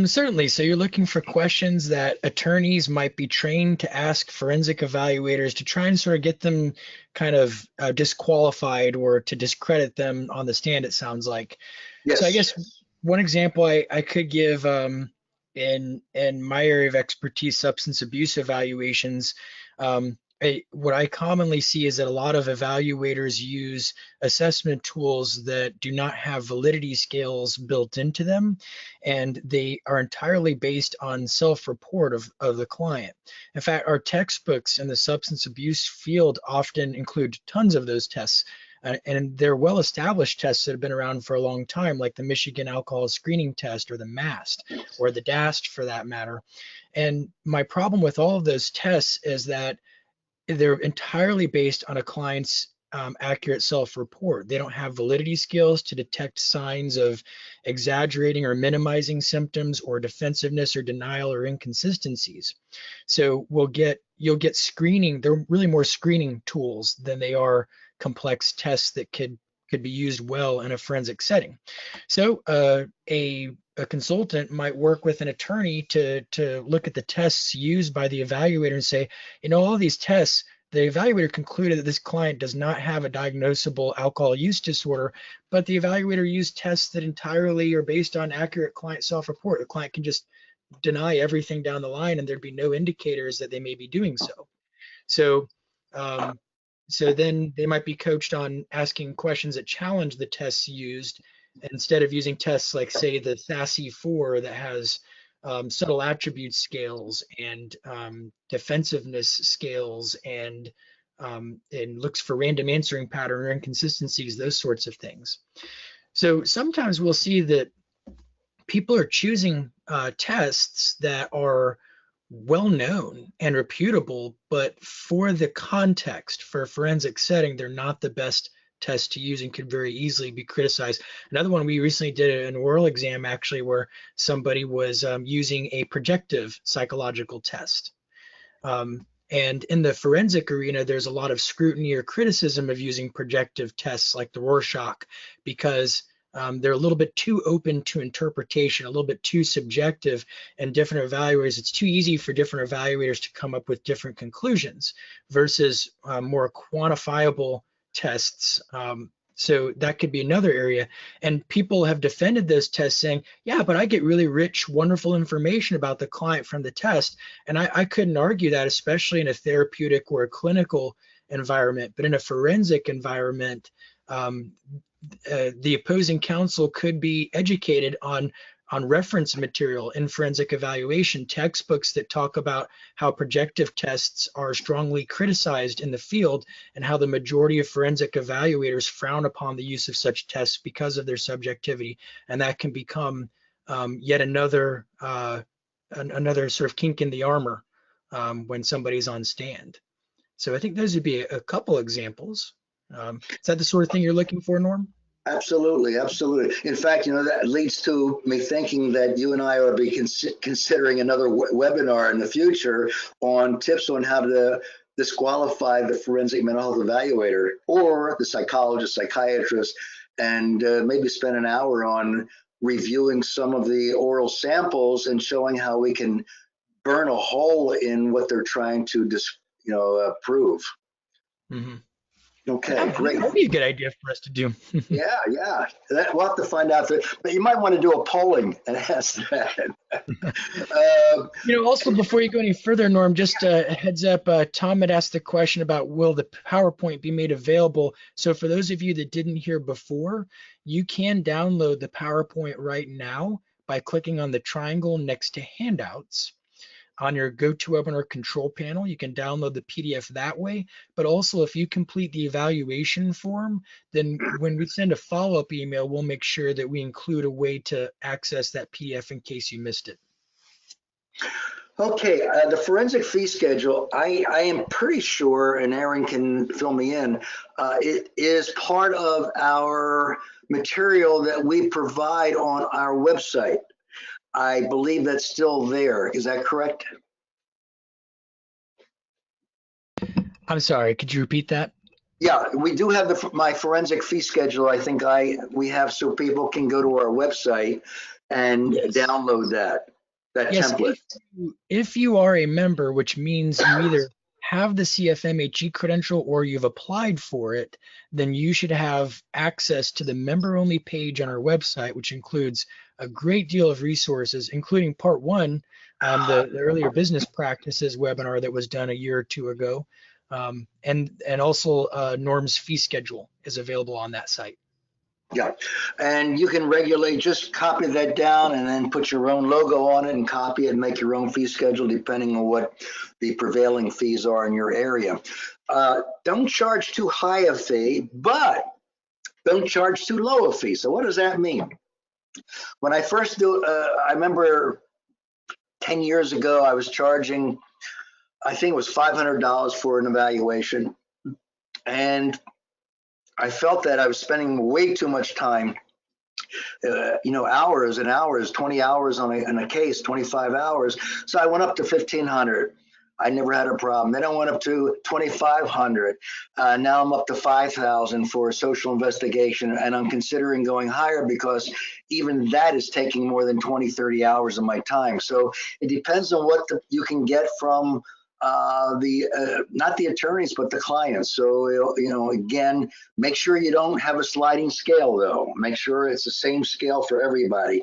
Certainly. So you're looking for questions that attorneys might be trained to ask forensic evaluators to try and sort of get them kind of disqualified or to discredit them on the stand, it sounds like. Yes. So I guess one example I could give in my area of expertise, substance abuse evaluations, what I commonly see is that a lot of evaluators use assessment tools that do not have validity scales built into them, and they are entirely based on self-report of the client. In fact, our textbooks in the substance abuse field often include tons of those tests, and they're well-established tests that have been around for a long time, like the Michigan Alcohol Screening Test, or the MAST, or the DAST for that matter. And my problem with all of those tests is that they're entirely based on a client's accurate self-report. They don't have validity skills to detect signs of exaggerating or minimizing symptoms, or defensiveness or denial or inconsistencies. So you'll get screening. They're really more screening tools than they are complex tests that could be used well in a forensic setting. So a consultant might work with an attorney to look at the tests used by the evaluator and say, all these tests, the evaluator concluded that this client does not have a diagnosable alcohol use disorder, but the evaluator used tests that entirely are based on accurate client self-report. The client can just deny everything down the line, and there'd be no indicators that they may be doing so. So then they might be coached on asking questions that challenge the tests used, instead of using tests like, say, the SASE-4 that has subtle attribute scales and defensiveness scales and looks for random answering pattern or inconsistencies, those sorts of things. So sometimes we'll see that people are choosing tests that are well known and reputable, but for the context, for a forensic setting, they're not the best test to use and could very easily be criticized. Another one, we recently did an oral exam actually where somebody was using a projective psychological test. And in the forensic arena, there's a lot of scrutiny or criticism of using projective tests like the Rorschach because they're a little bit too open to interpretation, a little bit too subjective, and different evaluators, it's too easy for different evaluators to come up with different conclusions versus more quantifiable tests. So that could be another area. And people have defended those tests saying, yeah, but I get really rich, wonderful information about the client from the test. And I couldn't argue that, especially in a therapeutic or a clinical environment. But in a forensic environment, the opposing counsel could be educated on reference material in forensic evaluation, textbooks that talk about how projective tests are strongly criticized in the field and how the majority of forensic evaluators frown upon the use of such tests because of their subjectivity. And that can become yet another sort of kink in the armor when somebody's on stand. So I think those would be a couple examples. Is that the sort of thing you're looking for, Norm? Absolutely, absolutely. In fact, that leads to me thinking that you and I ought to be considering another webinar in the future on tips on how to disqualify the forensic mental health evaluator or the psychologist, psychiatrist, and maybe spend an hour on reviewing some of the oral samples and showing how we can burn a hole in what they're trying to prove. Mm-hmm. Okay, yeah, great. That'd be a good idea for us to do. yeah. We'll have to find out. But you might want to do a polling and ask that. Also, before you go any further, Norm, just a heads up, Tom had asked the question about will the PowerPoint be made available? So for those of you that didn't hear before, you can download the PowerPoint right now by clicking on the triangle next to handouts. On your GoToWebinar control panel, you can download the PDF that way. But also, if you complete the evaluation form, then when we send a follow-up email, we'll make sure that we include a way to access that PDF in case you missed it. Okay, the forensic fee schedule, I am pretty sure, and Aaron can fill me in, it is part of our material that we provide on our website. I believe that's still there. Is that correct? I'm sorry, could you repeat that? Yeah, we do have my forensic fee schedule. I think we have so people can go to our website and download that template. If you are a member, which means you either have the CFMHE credential or you've applied for it, then you should have access to the member-only page on our website, which includes a great deal of resources, including part one, the earlier business practices webinar that was done a year or two ago. And also Norm's fee schedule is available on that site. Yeah, and you can regulate, just copy that down and then put your own logo on it and copy it and make your own fee schedule depending on what the prevailing fees are in your area. Don't charge too high a fee, but don't charge too low a fee. So what does that mean? When I first I remember 10 years ago, I was charging, I think it was $500 for an evaluation. And I felt that I was spending way too much time, hours and hours, 20 hours on a case, 25 hours. So I went up to 1,500. I never had a problem. Then I went up to 2,500. Now I'm up to 5,000 for a social investigation, and I'm considering going higher because even that is taking more than 20, 30 hours of my time. So it depends on what you can get from not the attorneys, but the clients. So, again, make sure you don't have a sliding scale, though. Make sure it's the same scale for everybody.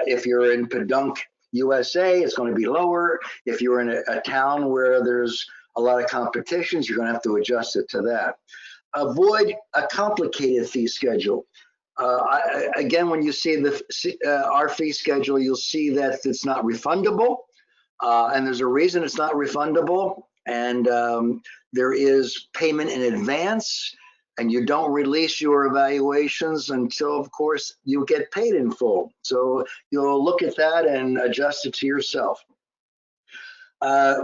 If you're in Pedunk, USA, it's going to be lower. If you're in a town where there's a lot of competitions, you're going to have to adjust it to that. Avoid a complicated fee schedule. Again, when you see our fee schedule, you'll see that it's not refundable, and there's a reason it's not refundable. And there is payment in advance, and you don't release your evaluations until, of course, you get paid in full. So you'll look at that and adjust it to yourself.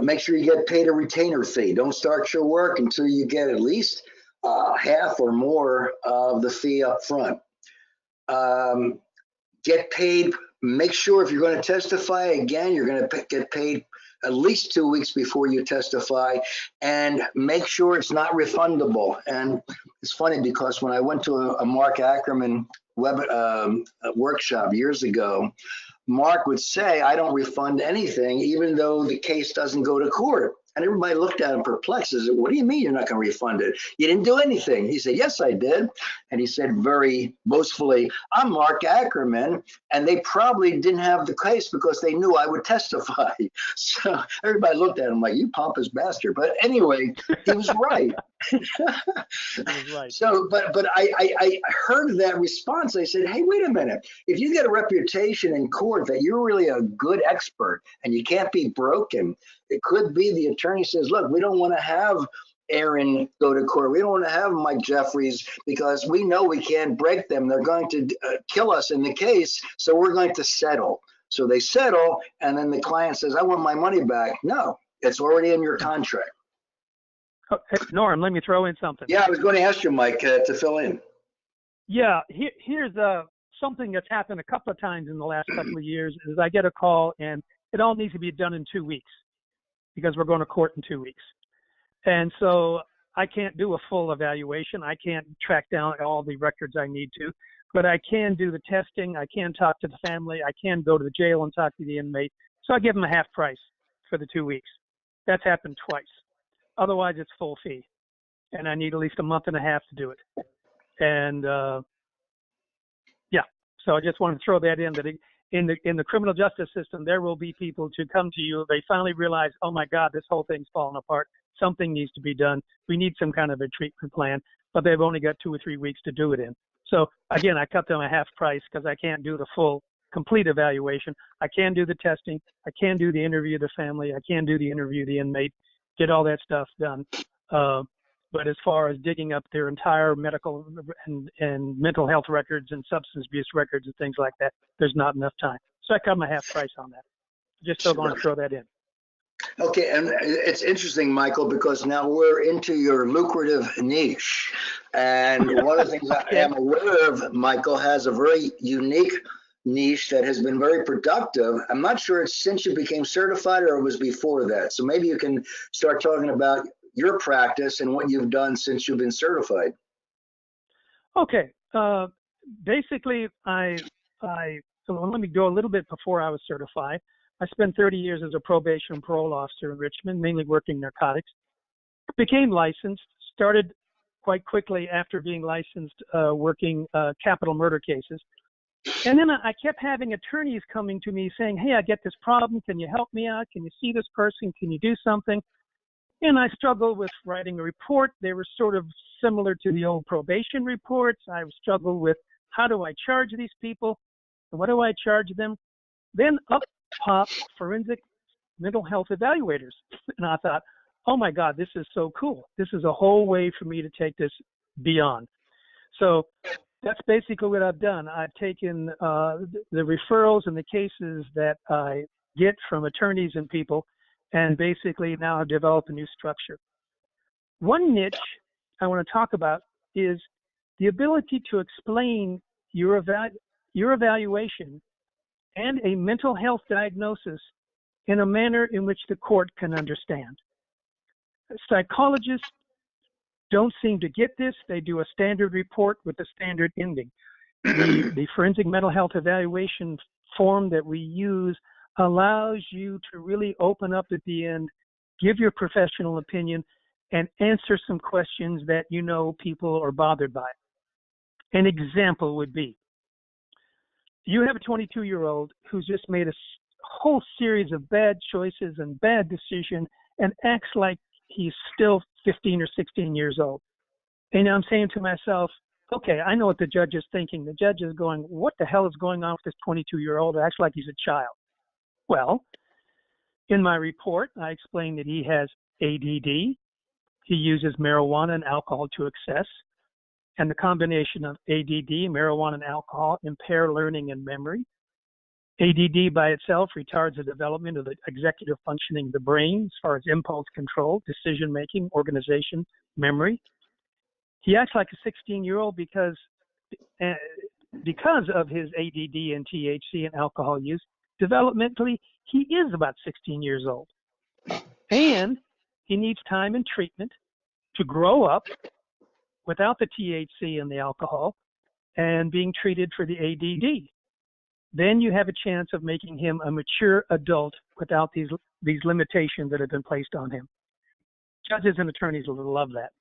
Make sure you get paid a retainer fee. Don't start your work until you get at least half or more of the fee up front. Get paid. Make sure if you're going to testify, again, you're going to get paid at least 2 weeks before you testify, and make sure it's not refundable. And it's funny because when I went to a Mark Ackerman workshop years ago, Mark would say, I don't refund anything, even though the case doesn't go to court. And everybody looked at him perplexed. He said, what do you mean you're not going to refund it? You didn't do anything. He said, yes, I did. And he said very boastfully, I'm Mark Ackerman. And they probably didn't have the case because they knew I would testify. So everybody looked at him like, you pompous bastard. But anyway, he was right. He was right. So, but I heard that response. I said, hey, wait a minute. If you get a reputation in court that you're really a good expert and you can't be broken, it could be the attorney says, look, we don't want to have Aaron go to court. We don't want to have Mike Jeffries because we know we can't break them. They're going to kill us in the case. So we're going to settle. So they settle. And then the client says, I want my money back. No, it's already in your contract. Oh, hey, Norm, let me throw in something. Yeah, I was going to ask you, Mike, to fill in. Yeah, here's something that's happened a couple of times in the last couple of years is I get a call and it all needs to be done in 2 weeks because we're going to court in 2 weeks. And so I can't do a full evaluation. I can't track down all the records I need to, but I can do the testing. I can talk to the family. I can go to the jail and talk to the inmate. So I give them a half price for the 2 weeks. That's happened twice. Otherwise, it's full fee. And I need at least a month and a half to do it. And yeah, so I just want to throw that in, that in the criminal justice system, there will be people to come to you. They finally realize, oh my God, this whole thing's falling apart. Something needs to be done. We need some kind of a treatment plan, but they've only got 2 or 3 weeks to do it in. So again, I cut them a half price because I can't do the full complete evaluation. I can do the testing. I can do the interview of the family. I can do the interview of the inmate, get all that stuff done. But as far as digging up their entire medical and mental health records and substance abuse records and things like that, there's not enough time. So I cut them a half price on that. Just still going to throw that in. Okay, and it's interesting, Michael, because now we're into your lucrative niche. And one of the things I am aware of, Michael, has a very unique niche that has been very productive. I'm not sure it's since you became certified or it was before that. So maybe you can start talking about your practice and what you've done since you've been certified. Okay. Basically, so let me go a little bit before I was certified. I spent 30 years as a probation and parole officer in Richmond, mainly working narcotics. Became licensed, started quite quickly after being licensed working capital murder cases. And then I kept having attorneys coming to me saying, hey, I get this problem. Can you help me out? Can you see this person? Can you do something? And I struggled with writing a report. They were sort of similar to the old probation reports. I struggled with how do I charge these people? And what do I charge them? Then up popped forensic mental health evaluators. And I thought, oh my God, this is so cool. This is a whole way for me to take this beyond. So that's basically what I've done. I've taken the referrals and the cases that I get from attorneys and people, and basically now I've developed a new structure. One niche I want to talk about is the ability to explain your evaluation and a mental health diagnosis in a manner in which the court can understand. Psychologists don't seem to get this. They do a standard report with a standard ending. The forensic mental health evaluation form that we use allows you to really open up at the end, give your professional opinion, and answer some questions that you know people are bothered by. An example would be, you have a 22-year-old who's just made a whole series of bad choices and bad decisions and acts like he's still 15 or 16 years old. And I'm saying to myself, okay, I know what the judge is thinking. The judge is going, what the hell is going on with this 22-year-old? It acts like he's a child. Well, in my report, I explained that he has ADD. He uses marijuana and alcohol to excess. And the combination of ADD, marijuana, and alcohol impair learning and memory. ADD by itself retards the development of the executive functioning of the brain as far as impulse control, decision-making, organization, memory. He acts like a 16-year-old because of his ADD and THC and alcohol use. Developmentally, he is about 16 years old. And he needs time and treatment to grow up without the THC and the alcohol and being treated for the ADD. Then you have a chance of making him a mature adult without these limitations that have been placed on him. Judges and attorneys will love that.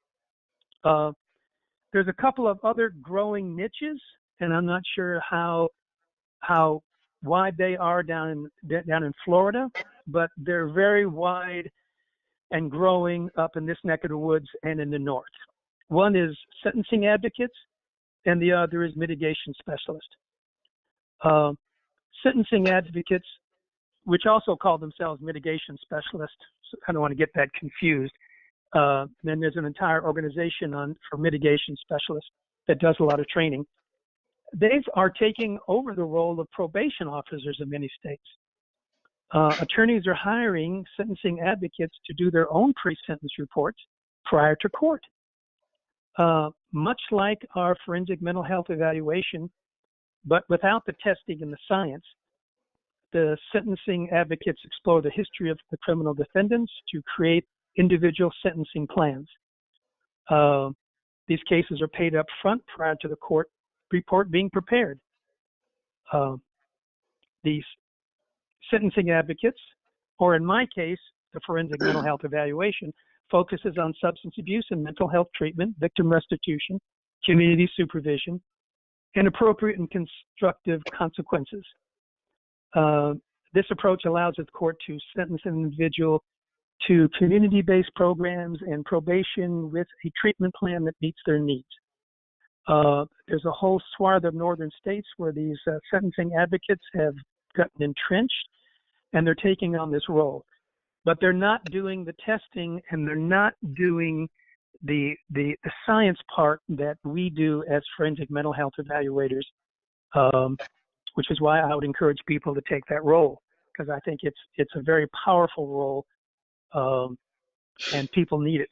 There's a couple of other growing niches, and I'm not sure how wide they are down in Florida, but they're very wide and growing up in this neck of the woods and in the north. One is sentencing advocates, and the other is mitigation specialists. Sentencing advocates, which also call themselves mitigation specialists, so I don't want to get that confused. Then there's an entire organization for mitigation specialists that does a lot of training. They are taking over the role of probation officers in many states. Attorneys are hiring sentencing advocates to do their own pre-sentence reports prior to court. Much like our forensic mental health evaluation, but without the testing and the science, the sentencing advocates explore the history of the criminal defendants to create individual sentencing plans. These cases are paid up front prior to the court report being prepared. These sentencing advocates, or in my case, the forensic mental health evaluation, focuses on substance abuse and mental health treatment, victim restitution, community supervision, and appropriate and constructive consequences. This approach allows the court to sentence an individual to community-based programs and probation with a treatment plan that meets their needs. There's a whole swath of northern states where these sentencing advocates have gotten entrenched, and they're taking on this role. But they're not doing the testing, and they're not doing the science part that we do as forensic mental health evaluators, which is why I would encourage people to take that role, because I think it's a very powerful role, and people need it.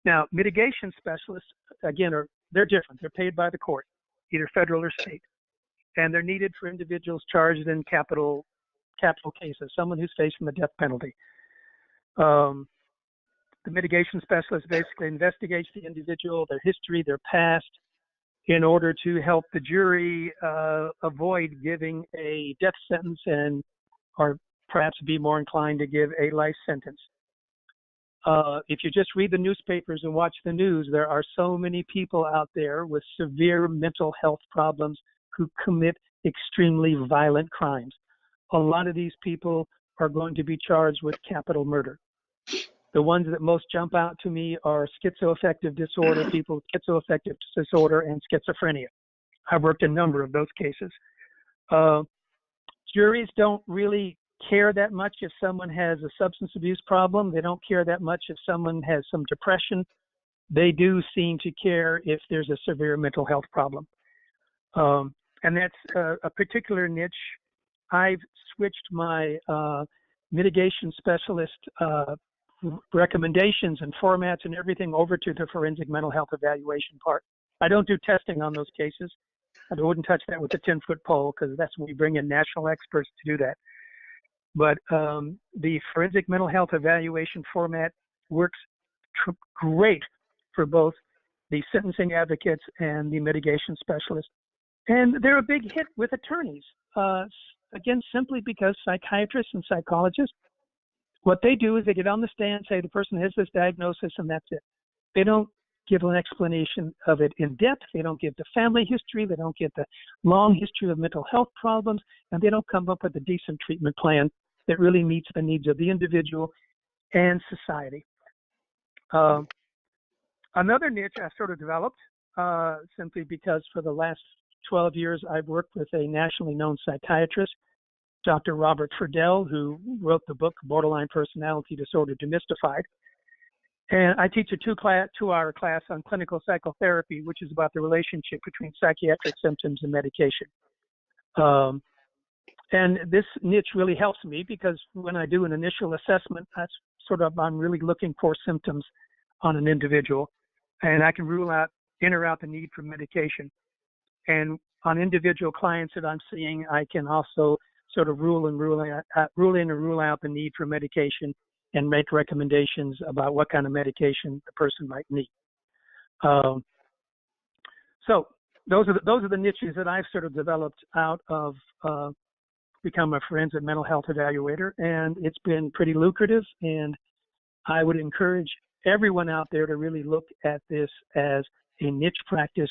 Now, mitigation specialists, again, they're different. They're paid by the court, either federal or state, and they're needed for individuals charged in capital cases, someone who's facing the death penalty. The mitigation specialist basically investigates the individual, their history, their past, in order to help the jury avoid giving a death sentence or perhaps be more inclined to give a life sentence. If you just read the newspapers and watch the news, there are so many people out there with severe mental health problems who commit extremely violent crimes. A lot of these people are going to be charged with capital murder. The ones that most jump out to me are schizoaffective disorder, people with schizoaffective disorder and schizophrenia. I've worked a number of those cases. Juries don't really care that much if someone has a substance abuse problem. They don't care that much if someone has some depression. They do seem to care if there's a severe mental health problem. And that's a particular niche. I've switched my mitigation specialist recommendations and formats and everything over to the forensic mental health evaluation part. I don't do testing on those cases. I wouldn't touch that with a 10-foot pole, because that's when we bring in national experts to do that. But the forensic mental health evaluation format works great for both the sentencing advocates and the mitigation specialists. And they're a big hit with attorneys, again, simply because psychiatrists and psychologists, what they do is they get on the stand, say the person has this diagnosis, and that's it. They don't give an explanation of it in depth. They don't give the family history. They don't give the long history of mental health problems, and they don't come up with a decent treatment plan that really meets the needs of the individual and society. Another niche I sort of developed simply because for the last 12 years, I've worked with a nationally known psychiatrist, Dr. Robert Friedel, who wrote the book Borderline Personality Disorder Demystified. And I teach a two-hour class on clinical psychotherapy, which is about the relationship between psychiatric symptoms and medication. And this niche really helps me because when I do an initial assessment, that's I'm really looking for symptoms on an individual, and I can enter out the need for medication. And on individual clients that I'm seeing, I can also rule in or rule out the need for medication and make recommendations about what kind of medication the person might need. So those are the niches that I've developed out of become a forensic mental health evaluator, and it's been pretty lucrative. And I would encourage everyone out there to really look at this as a niche practice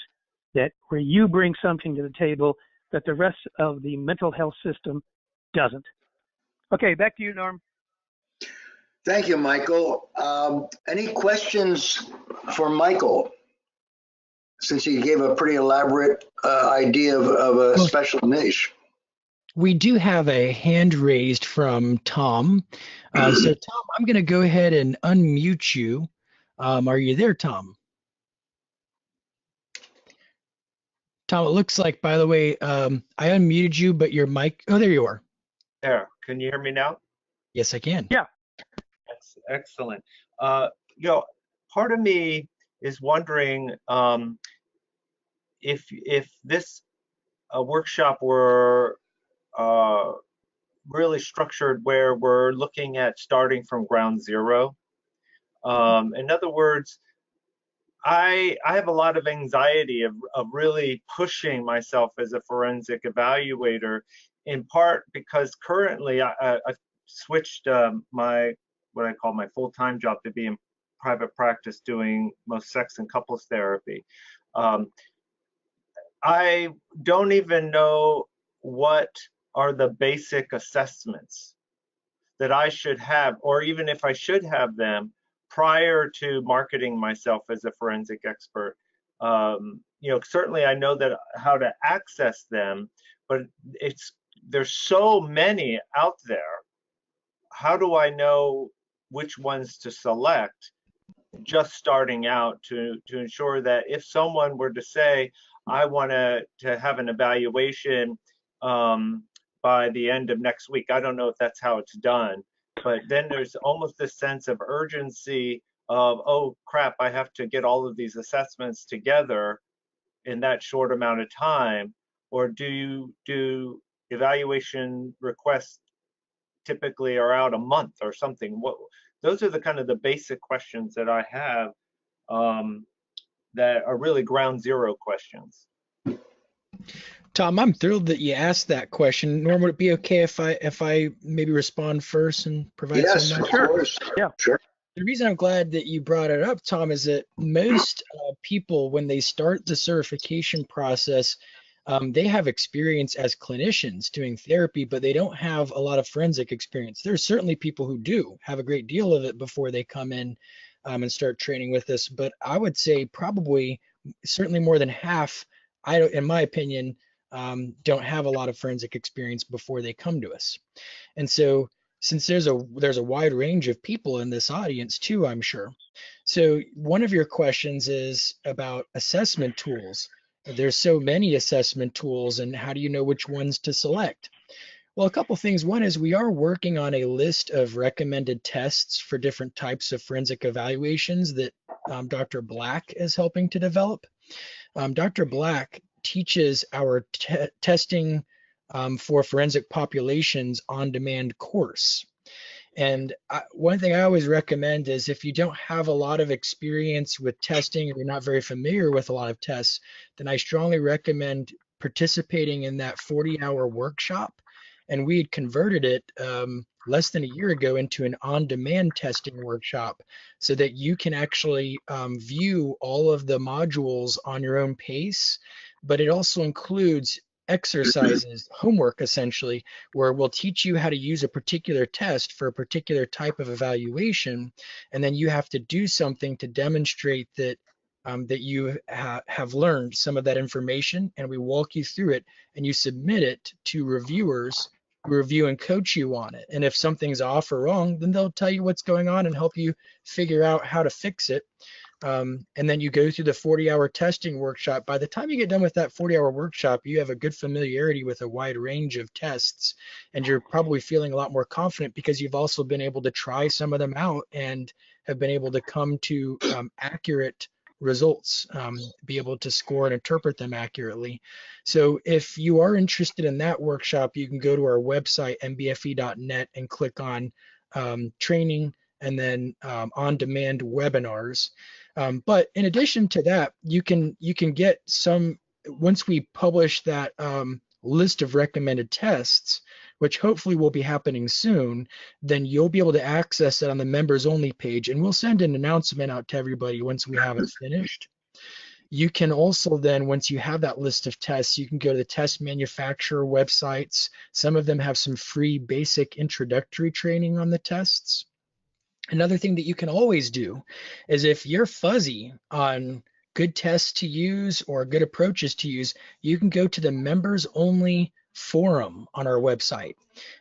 where you bring something to the table that the rest of the mental health system doesn't. Okay, back to you, Norm. Thank you, Michael. Any questions for Michael? Since he gave a pretty elaborate idea of a special niche. We do have a hand raised from Tom. So Tom, I'm going to go ahead and unmute you. Are you there, Tom? Tom, it looks like, by the way, I unmuted you, but your mic, oh, there you are. There, can you hear me now? Yes, I can. Yeah. Excellent. Part of me is wondering if this workshop were really structured where we're looking at starting from ground zero. In other words, I have a lot of anxiety of really pushing myself as a forensic evaluator, in part because currently I've switched what I call my full-time job to be in private practice doing most sex and couples therapy. I don't even know what are the basic assessments that I should have, or even if I should have them, prior to marketing myself as a forensic expert. Certainly I know that how to access them, but there's so many out there. How do I know which ones to select just starting out to ensure that if someone were to say, I want to have an evaluation by the end of next week, I don't know if that's how it's done, but then there's almost this sense of urgency of, oh crap, I have to get all of these assessments together in that short amount of time. Or do evaluation requests typically are out a month or something? Those are the kind of the basic questions that I have that are really ground zero questions. Tom, I'm thrilled that you asked that question. Norm, would it be okay if I maybe respond first and provide some? Yes, of course. Yeah, sure. The reason I'm glad that you brought it up, Tom, is that most people, when they start the certification process, they have experience as clinicians doing therapy, but they don't have a lot of forensic experience. There's certainly people who do have a great deal of it before they come in and start training with us. But I would say probably certainly more than half, in my opinion, don't have a lot of forensic experience before they come to us. And so since there's a wide range of people in this audience too, I'm sure. So one of your questions is about assessment tools. There's so many assessment tools, and how do you know which ones to select? Well, a couple things. One is we are working on a list of recommended tests for different types of forensic evaluations that Dr. Black is helping to develop. Dr. Black teaches our testing for forensic populations on-demand course. And one thing I always recommend is if you don't have a lot of experience with testing or you're not very familiar with a lot of tests, then I strongly recommend participating in that 40-hour workshop. And we had converted it less than a year ago into an on-demand testing workshop so that you can actually view all of the modules on your own pace. But it also includes exercises, homework essentially, where we'll teach you how to use a particular test for a particular type of evaluation, and then you have to do something to demonstrate that that you have learned some of that information, and we walk you through it, and you submit it to reviewers who review and coach you on it. And if something's off or wrong, then they'll tell you what's going on and help you figure out how to fix it. And then you go through the 40-hour testing workshop. By the time you get done with that 40-hour workshop, you have a good familiarity with a wide range of tests, and you're probably feeling a lot more confident because you've also been able to try some of them out and have been able to come to accurate results, be able to score and interpret them accurately. So if you are interested in that workshop, you can go to our website, mbfe.net, and click on training and then on-demand webinars. But in addition to that, you can get some, once we publish that list of recommended tests, which hopefully will be happening soon, then you'll be able to access it on the members only page, and we'll send an announcement out to everybody once we have it finished. You can also then, once you have that list of tests, you can go to the test manufacturer websites. Some of them have some free basic introductory training on the tests. Another thing that you can always do is, if you're fuzzy on good tests to use or good approaches to use, you can go to the members only forum on our website.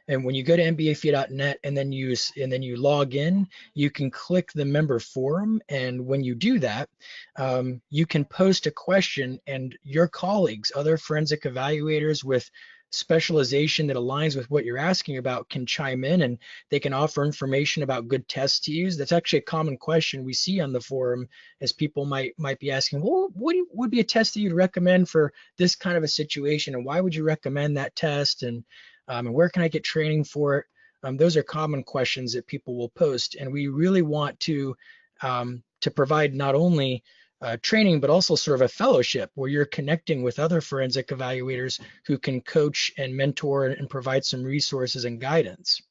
And when you go to mbfe.net and then you log in, you can click the member forum. And when you do that, you can post a question, and your colleagues, other forensic evaluators with specialization that aligns with what you're asking about, can chime in, and they can offer information about good tests to use. That's actually a common question we see on the forum, as people might be asking, well, what would be a test that you'd recommend for this kind of a situation, and why would you recommend that test, and where can I get training for it? Those are common questions that people will post, and we really want to provide not only training, but also sort of a fellowship where you're connecting with other forensic evaluators who can coach and mentor and provide some resources and guidance.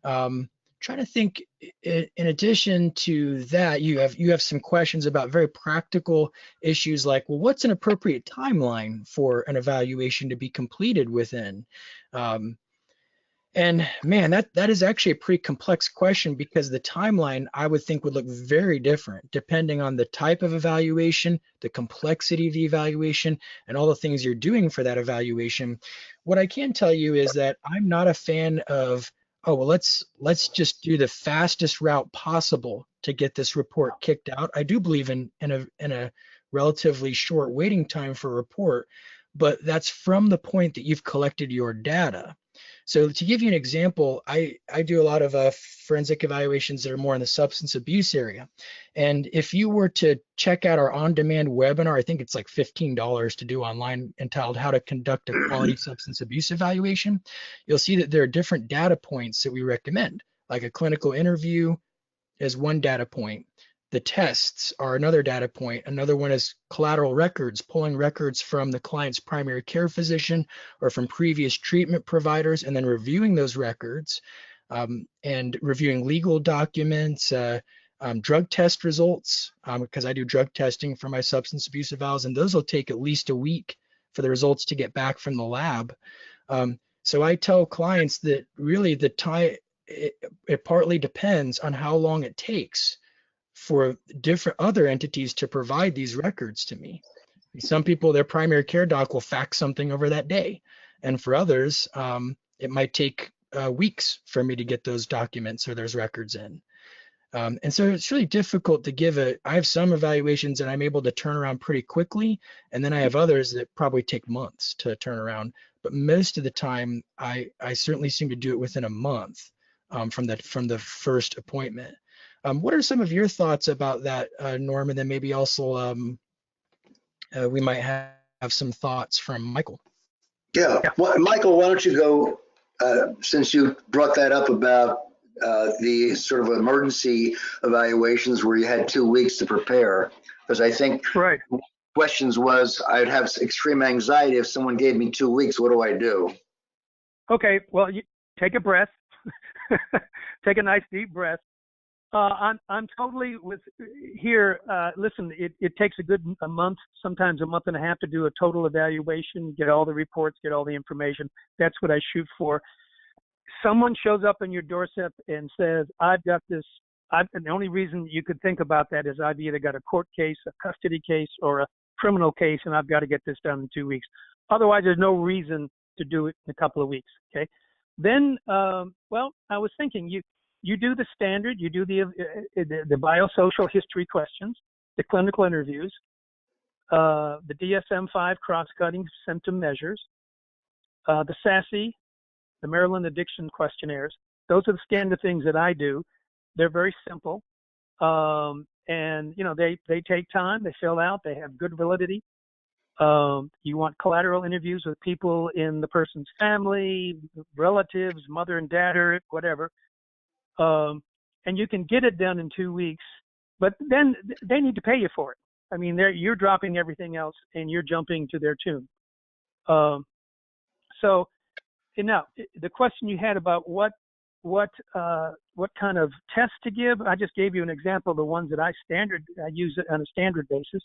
Trying to think, in addition to that, you have some questions about very practical issues like, well, what's an appropriate timeline for an evaluation to be completed within? And man, that is actually a pretty complex question, because the timeline, I would think, would look very different depending on the type of evaluation, the complexity of the evaluation, and all the things you're doing for that evaluation. What I can tell you is that I'm not a fan of, oh, well, let's just do the fastest route possible to get this report kicked out. I do believe in a relatively short waiting time for a report, but that's from the point that you've collected your data. So to give you an example, I do a lot of forensic evaluations that are more in the substance abuse area. And if you were to check out our on-demand webinar, I think it's like $15 to do online, entitled How to Conduct a Quality Substance Abuse Evaluation, you'll see that there are different data points that we recommend, like a clinical interview is one data point. The tests are another data point. Another one is collateral records, pulling records from the client's primary care physician or from previous treatment providers, and then reviewing those records and reviewing legal documents, drug test results, because I do drug testing for my substance abuse evals, and those will take at least a week for the results to get back from the lab. So I tell clients that really the time, it partly depends on how long it takes for different other entities to provide these records to me. Some people, their primary care doc will fax something over that day. And for others, it might take weeks for me to get those documents or those records in. And so it's really difficult to give I have some evaluations that I'm able to turn around pretty quickly, and then I have others that probably take months to turn around. But most of the time, I certainly seem to do it within a month from the first appointment. What are some of your thoughts about that, Norm? And then maybe also we might have some thoughts from Michael. Yeah. Well, Michael, why don't you go, since you brought that up about the sort of emergency evaluations where you had 2 weeks to prepare, because I think Right. questions was, I'd have extreme anxiety if someone gave me 2 weeks. What do I do? Okay. Well, you take a breath. Take a nice deep breath. I'm totally with here. Listen, it takes a month, sometimes a month and a half, to do a total evaluation, get all the reports, get all the information. That's what I shoot for. Someone shows up on your doorstep and says, I've got this the only reason you could think about that is I've either got a court case, a custody case, or a criminal case, and I've got to get this done in 2 weeks. Otherwise, there's no reason to do it in a couple of weeks. Okay. Then, well, I was thinking you do the standard, you do the biosocial history questions, the clinical interviews, the DSM-5 cross-cutting symptom measures, the SASE, the Maryland Addiction Questionnaires. Those are the standard things that I do. They're very simple. And, you know, they take time, they fill out, they have good validity. You want collateral interviews with people in the person's family, relatives, mother and dad, or whatever. And you can get it done in 2 weeks, but then they need to pay you for it. I mean, you're dropping everything else and you're jumping to their tune. So now the question you had about what kind of test to give, I just gave you an example of the ones that I use it on a standard basis.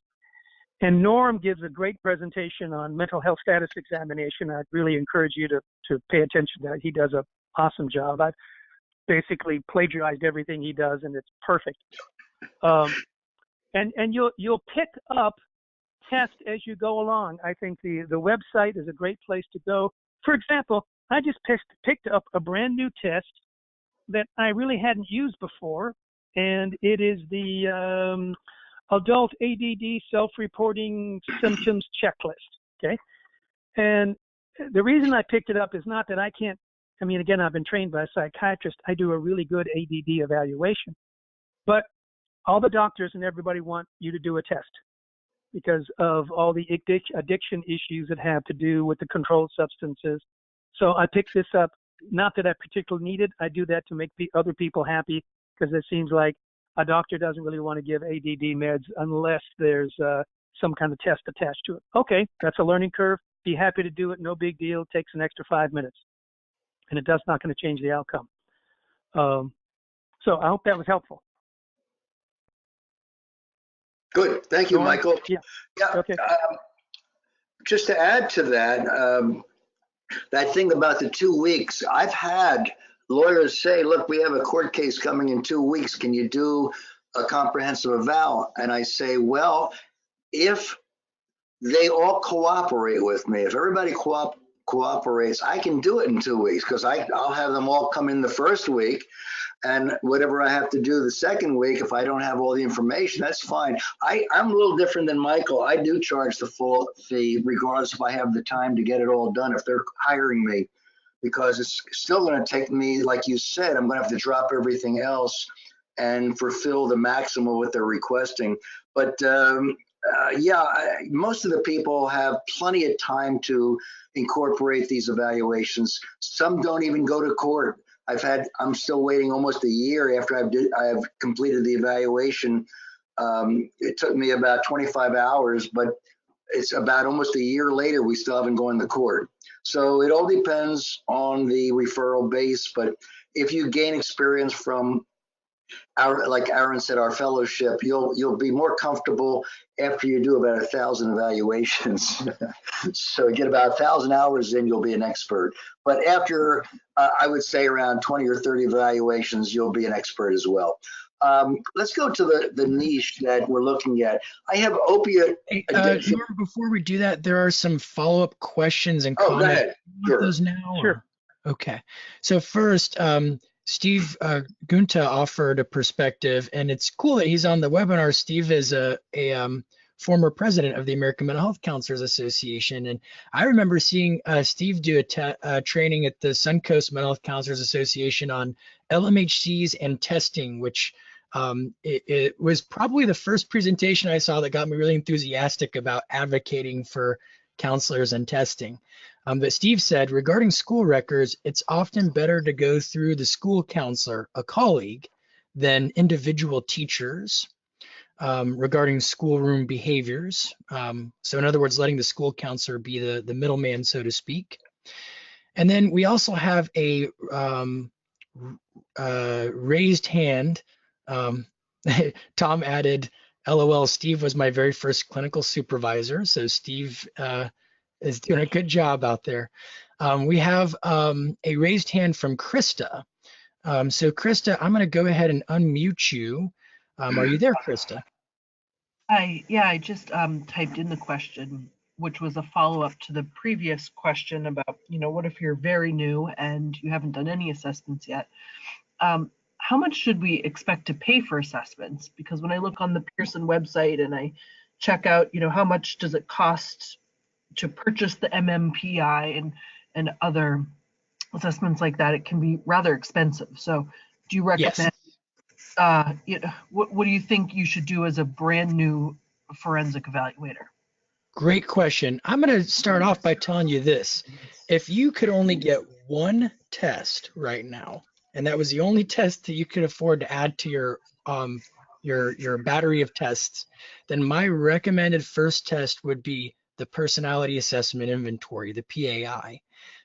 And Norm gives a great presentation on mental health status examination. I'd really encourage you to pay attention to that. He does an awesome job. I've basically plagiarized everything he does, and it's perfect. And you'll pick up tests as you go along. I think the website is a great place to go. For example, I just picked up a brand new test that I really hadn't used before, and it is the Adult ADD Self-Reporting Symptoms Checklist. Okay, and the reason I picked it up is not that I can't. I mean, again, I've been trained by a psychiatrist. I do a really good ADD evaluation, but all the doctors and everybody want you to do a test because of all the addiction issues that have to do with the controlled substances. So I picked this up, not that I particularly need it. I do that to make other people happy because it seems like a doctor doesn't really want to give ADD meds unless there's some kind of test attached to it. Okay, that's a learning curve. Be happy to do it. No big deal. It takes an extra 5 minutes. And it's not going to change the outcome. So I hope that was helpful. Good. Thank you, Michael. Yeah. Okay. Just to add to that, that thing about the 2 weeks, I've had lawyers say, look, we have a court case coming in 2 weeks. Can you do a comprehensive eval? And I say, well, if they all cooperate with me, if everybody cooperates, I can do it in 2 weeks because I'll have them all come in the first week, and whatever I have to do the second week, if I don't have all the information, that's fine. I'm a little different than Michael. I do charge the full fee regardless if I have the time to get it all done, if they're hiring me, because it's still going to take me, like you said, I'm going to have to drop everything else and fulfill the maximum of what they're requesting. But most of the people have plenty of time to incorporate these evaluations. Some don't even go to court. I'm still waiting almost a year after I've completed the evaluation. It took me about 25 hours, but it's about almost a year later, we still haven't gone to court. So it all depends on the referral base, but if you gain experience from like Aaron said, our fellowship, you'll be more comfortable after you do about 1,000 evaluations. So get about 1,000 hours in, you'll be an expert. But after, I would say around 20 or 30 evaluations, you'll be an expert as well. Let's go to the niche that we're looking at. I have opiate addiction. Before we do that, there are some follow-up questions and comments. Go ahead. Sure. Those now? Sure. Okay. So first, Steve Gunta offered a perspective, and it's cool that he's on the webinar. Steve is a former president of the American Mental Health Counselors Association, and I remember seeing Steve do a training at the Suncoast Mental Health Counselors Association on LMHCs and testing, which it was probably the first presentation I saw that got me really enthusiastic about advocating for counselors and testing. But Steve said, regarding school records, it's often better to go through the school counselor, a colleague, than individual teachers regarding schoolroom behaviors. So in other words, letting the school counselor be the middleman, so to speak. And then we also have a raised hand. Tom added, LOL, Steve was my very first clinical supervisor. So Steve is doing a good job out there. We have a raised hand from Krista. So Krista, I'm going to go ahead and unmute you. Are you there, Krista? I just typed in the question, which was a follow-up to the previous question about, what if you're very new and you haven't done any assessments yet? How much should we expect to pay for assessments? Because when I look on the Pearson website and I check out, how much does it cost to purchase the MMPI and other assessments like that, it can be rather expensive. So do you recommend, what do you think you should do as a brand new forensic evaluator? Great question. I'm going to start off by telling you this. If you could only get one test right now, and that was the only test that you could afford to add to your battery of tests, then my recommended first test would be the Personality Assessment Inventory, the PAI.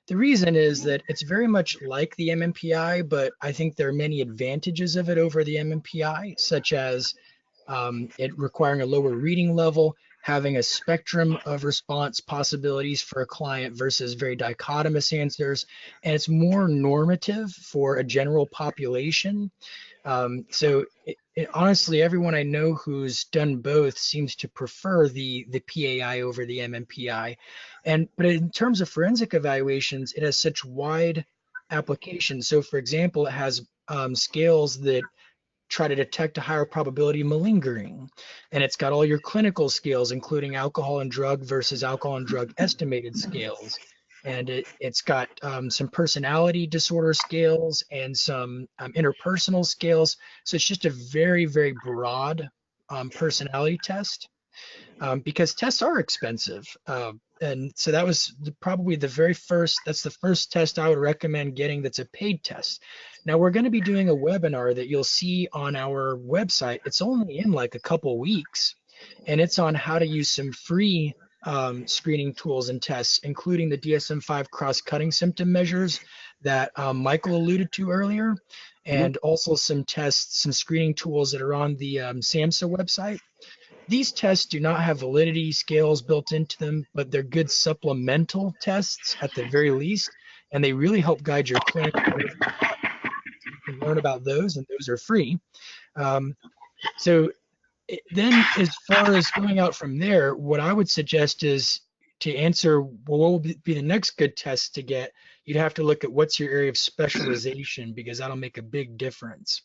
The reason is that it's very much like the MMPI, but I think there are many advantages of it over the MMPI, such as it requiring a lower reading level, having a spectrum of response possibilities for a client versus very dichotomous answers, and it's more normative for a general population. So honestly, everyone I know who's done both seems to prefer the PAI over the MMPI. But in terms of forensic evaluations, it has such wide applications. So for example, it has scales that try to detect a higher probability of malingering. And it's got all your clinical scales, including alcohol and drug versus alcohol and drug estimated scales. And it's got some personality disorder scales and some interpersonal scales. So it's just a very, very broad personality test because tests are expensive. And so that was probably that's the first test I would recommend getting that's a paid test. Now we're going to be doing a webinar that you'll see on our website. It's only in like a couple weeks, and it's on how to use some free screening tools and tests, including the DSM-5 cross-cutting symptom measures that Michael alluded to earlier, and also some screening tools that are on the SAMHSA website. These tests do not have validity scales built into them, but they're good supplemental tests at the very least, and they really help guide your clinic. You can learn about those, and those are free. Then as far as going out from there, what I would suggest is to answer, well, what will be the next good test to get? You'd have to look at what's your area of specialization, because that'll make a big difference.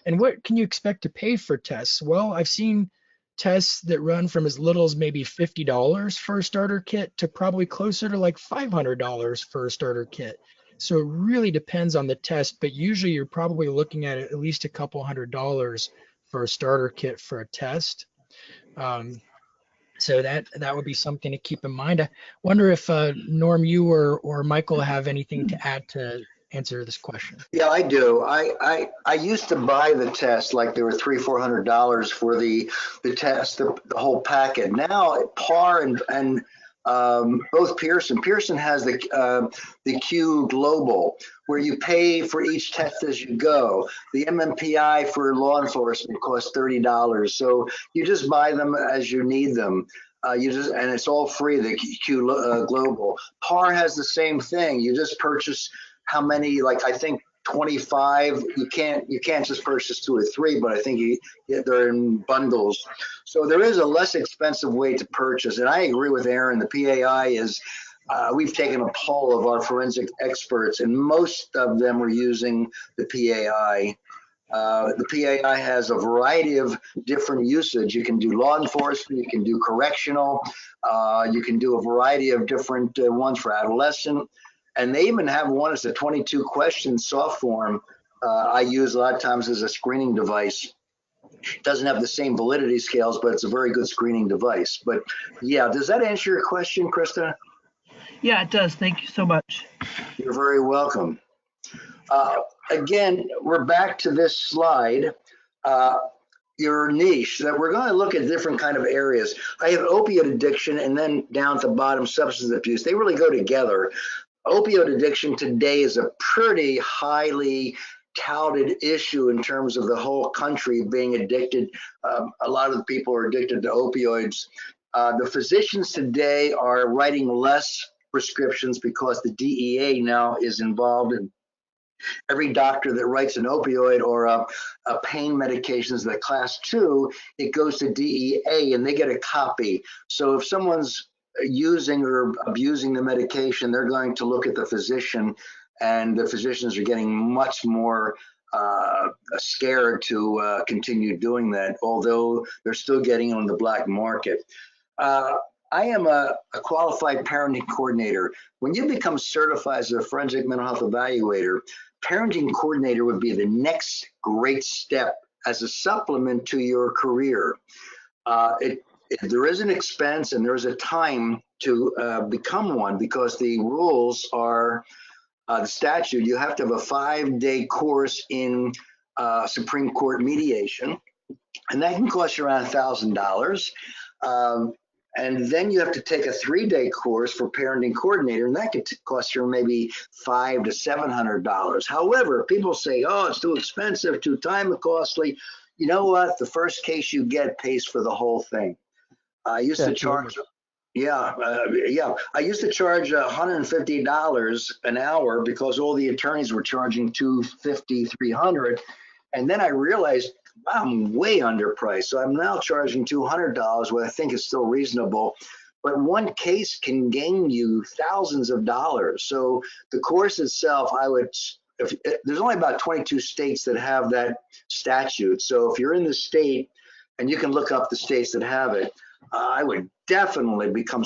And what can you expect to pay for tests? Well, I've seen tests that run from as little as maybe $50 for a starter kit to probably closer to like $500 for a starter kit. So it really depends on the test, but usually you're probably looking at least a couple $100 for a starter kit for a test. So that would be something to keep in mind. I wonder if Norm, you or Michael have anything to add to answer this question. Yeah, I do. I used to buy the test like they were $300-400 for the test, the whole packet. Now PAR and both Pearson has the Q Global, where you pay for each test as you go. The MMPI for law enforcement costs $30, so you just buy them as you need them. And it's all free. The Q Global. PAR has the same thing. You just purchase how many, like I think 25. You can't just purchase 2 or 3, but I think they're in bundles. So there is a less expensive way to purchase. And I agree with Aaron. The PAI is, we've taken a poll of our forensic experts, and most of them are using the PAI. The PAI has a variety of different usage. You can do law enforcement, you can do correctional, you can do a variety of different ones for adolescent. And they even have one, it's a 22 question soft form. I use a lot of times as a screening device. It doesn't have the same validity scales, but it's a very good screening device. But yeah, does that answer your question, Krista? Yeah, it does. Thank you so much. You're very welcome. Again, we're back to this slide. Your niche, that we're going to look at different kind of areas. I have opioid addiction, and then down at the bottom, substance abuse. They really go together. Opioid addiction today is a pretty highly touted issue in terms of the whole country being addicted. A lot of the people are addicted to opioids. The physicians today are writing less prescriptions because the DEA now is involved in Every doctor that writes an opioid or a pain medications that class 2, it goes to DEA and they get a copy. So if someone's using or abusing the medication, they're going to look at the physician, and the physicians are getting much more scared to continue doing that, although they're still getting on the black market. I am a qualified parenting coordinator. When you become certified as a forensic mental health evaluator, parenting coordinator would be the next great step as a supplement to your career. There is an expense and there is a time to become one, because the rules are the statute. You have to have a 5-day course in Supreme Court mediation, and that can cost you around $1,000. And then you have to take a 3-day course for parenting coordinator, and that could cost you maybe $500 to $700. However, people say, oh, it's too expensive, too time costly. You know what? The first case you get pays for the whole thing. I used to charge, I used to charge $150 an hour because all the attorneys were charging $250, $300. And then I realized I'm way underpriced. So I'm now charging $200, what I think is still reasonable. But one case can gain you thousands of dollars. So the course itself, there's only about 22 states that have that statute. So if you're in the state, and you can look up the states that have it, I would definitely become